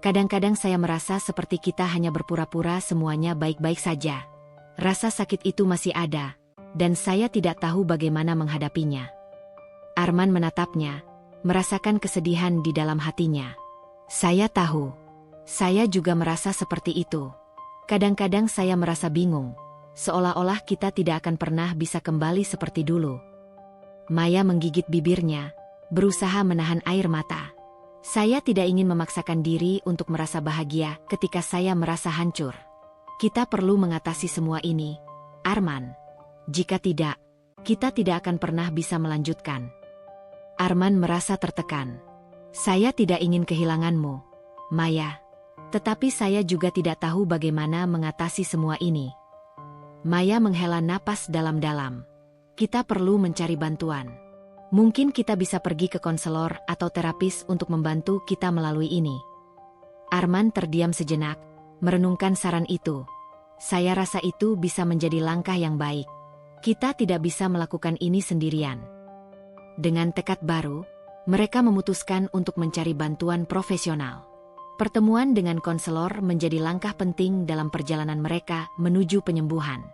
[SPEAKER 1] kadang-kadang saya merasa seperti kita hanya berpura-pura semuanya baik-baik saja. Rasa sakit itu masih ada, dan saya tidak tahu bagaimana menghadapinya." Arman menatapnya, merasakan kesedihan di dalam hatinya. "Saya tahu. Saya juga merasa seperti itu. Kadang-kadang saya merasa bingung, seolah-olah kita tidak akan pernah bisa kembali seperti dulu." Maya menggigit bibirnya, berusaha menahan air mata. "Saya tidak ingin memaksakan diri untuk merasa bahagia ketika saya merasa hancur. Kita perlu mengatasi semua ini, Arman. Jika tidak, kita tidak akan pernah bisa melanjutkan." Arman merasa tertekan. "Saya tidak ingin kehilanganmu, Maya. Tetapi saya juga tidak tahu bagaimana mengatasi semua ini." Maya menghela napas dalam-dalam. "Kita perlu mencari bantuan. Mungkin kita bisa pergi ke konselor atau terapis untuk membantu kita melalui ini." Arman terdiam sejenak, merenungkan saran itu. "Saya rasa itu bisa menjadi langkah yang baik. Kita tidak bisa melakukan ini sendirian." Dengan tekad baru, mereka memutuskan untuk mencari bantuan profesional. Pertemuan dengan konselor menjadi langkah penting dalam perjalanan mereka menuju penyembuhan.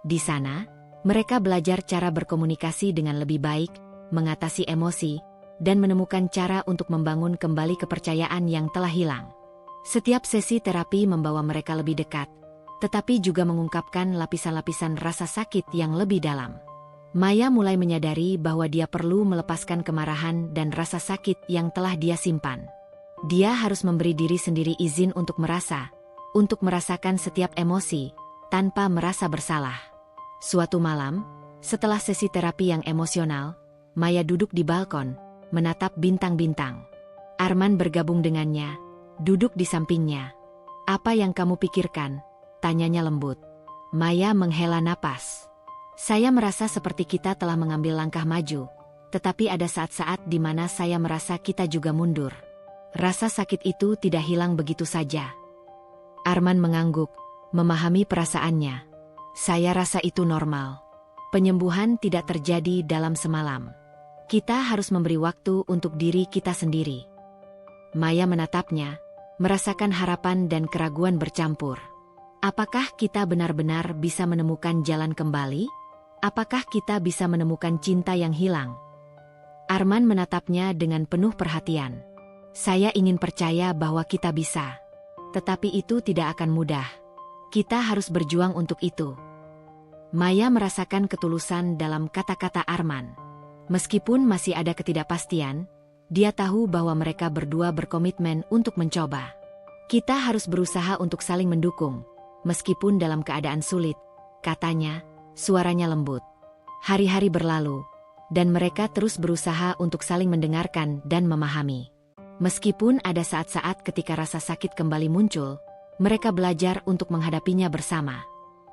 [SPEAKER 1] Di sana, mereka belajar cara berkomunikasi dengan lebih baik, mengatasi emosi, dan menemukan cara untuk membangun kembali kepercayaan yang telah hilang. Setiap sesi terapi membawa mereka lebih dekat, tetapi juga mengungkapkan lapisan-lapisan rasa sakit yang lebih dalam. Maya mulai menyadari bahwa dia perlu melepaskan kemarahan dan rasa sakit yang telah dia simpan. Dia harus memberi diri sendiri izin untuk merasakan setiap emosi, tanpa merasa bersalah. Suatu malam, setelah sesi terapi yang emosional, Maya duduk di balkon, menatap bintang-bintang. Arman bergabung dengannya, duduk di sampingnya. "Apa yang kamu pikirkan?" tanyanya lembut. Maya menghela napas. "Saya merasa seperti kita telah mengambil langkah maju, tetapi ada saat-saat di mana saya merasa kita juga mundur. Rasa sakit itu tidak hilang begitu saja." Arman mengangguk, memahami perasaannya. "Saya rasa itu normal. Penyembuhan tidak terjadi dalam semalam. Kita harus memberi waktu untuk diri kita sendiri." Maya menatapnya, merasakan harapan dan keraguan bercampur. Apakah kita benar-benar bisa menemukan jalan kembali? Apakah kita bisa menemukan cinta yang hilang? Arman menatapnya dengan penuh perhatian. "Saya ingin percaya bahwa kita bisa. Tetapi itu tidak akan mudah. Kita harus berjuang untuk itu." Maya merasakan ketulusan dalam kata-kata Arman. Meskipun masih ada ketidakpastian, dia tahu bahwa mereka berdua berkomitmen untuk mencoba. "Kita harus berusaha untuk saling mendukung, meskipun dalam keadaan sulit," katanya, suaranya lembut. Hari-hari berlalu, dan mereka terus berusaha untuk saling mendengarkan dan memahami. Meskipun ada saat-saat ketika rasa sakit kembali muncul, mereka belajar untuk menghadapinya bersama.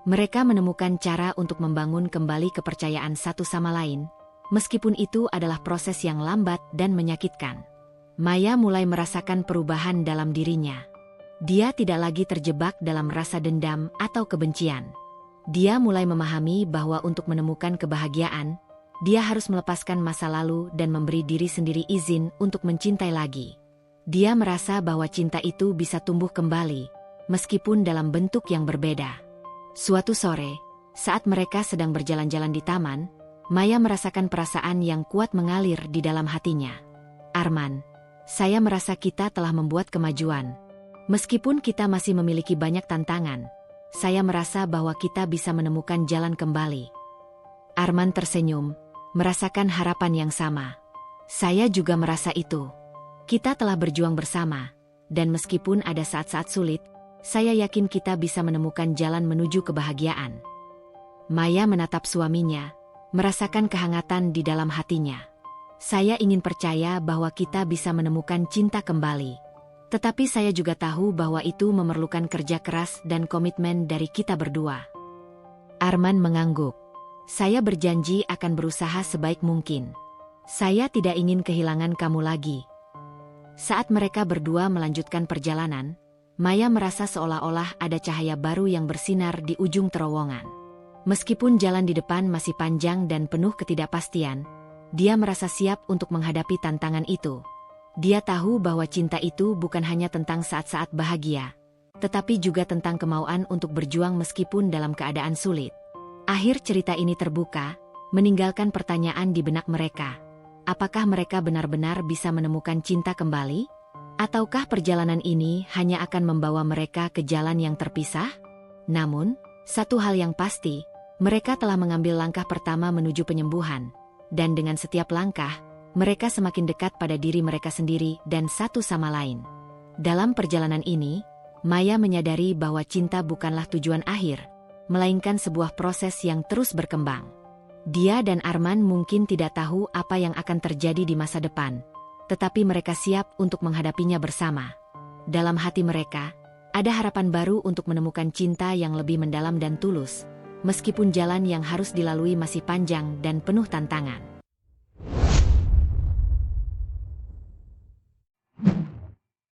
[SPEAKER 1] Mereka menemukan cara untuk membangun kembali kepercayaan satu sama lain, meskipun itu adalah proses yang lambat dan menyakitkan. Maya mulai merasakan perubahan dalam dirinya. Dia tidak lagi terjebak dalam rasa dendam atau kebencian. Dia mulai memahami bahwa untuk menemukan kebahagiaan, Dia harus melepaskan masa lalu dan memberi diri sendiri izin untuk mencintai lagi. Dia merasa bahwa cinta itu bisa tumbuh kembali, meskipun dalam bentuk yang berbeda. Suatu sore, saat mereka sedang berjalan-jalan di taman, Maya merasakan perasaan yang kuat mengalir di dalam hatinya. Arman, saya merasa kita telah membuat kemajuan. Meskipun kita masih memiliki banyak tantangan, saya merasa bahwa kita bisa menemukan jalan kembali. Arman tersenyum, merasakan harapan yang sama. Saya juga merasa itu. Kita telah berjuang bersama, dan meskipun ada saat-saat sulit, saya yakin kita bisa menemukan jalan menuju kebahagiaan. Maya menatap suaminya, merasakan kehangatan di dalam hatinya. Saya ingin percaya bahwa kita bisa menemukan cinta kembali. Tetapi saya juga tahu bahwa itu memerlukan kerja keras dan komitmen dari kita berdua. Arman mengangguk. Saya berjanji akan berusaha sebaik mungkin. Saya tidak ingin kehilangan kamu lagi. Saat mereka berdua melanjutkan perjalanan, Maya merasa seolah-olah ada cahaya baru yang bersinar di ujung terowongan. Meskipun jalan di depan masih panjang dan penuh ketidakpastian, dia merasa siap untuk menghadapi tantangan itu. Dia tahu bahwa cinta itu bukan hanya tentang saat-saat bahagia, tetapi juga tentang kemauan untuk berjuang meskipun dalam keadaan sulit. Akhir cerita ini terbuka, meninggalkan pertanyaan di benak mereka. Apakah mereka benar-benar bisa menemukan cinta kembali? Ataukah perjalanan ini hanya akan membawa mereka ke jalan yang terpisah? Namun, satu hal yang pasti, mereka telah mengambil langkah pertama menuju penyembuhan. Dan dengan setiap langkah, mereka semakin dekat pada diri mereka sendiri dan satu sama lain. Dalam perjalanan ini, Maya menyadari bahwa cinta bukanlah tujuan akhir, melainkan sebuah proses yang terus berkembang. Dia dan Arman mungkin tidak tahu apa yang akan terjadi di masa depan, tetapi mereka siap untuk menghadapinya bersama. Dalam hati mereka, ada harapan baru untuk menemukan cinta yang lebih mendalam dan tulus, meskipun jalan yang harus dilalui masih panjang dan penuh tantangan.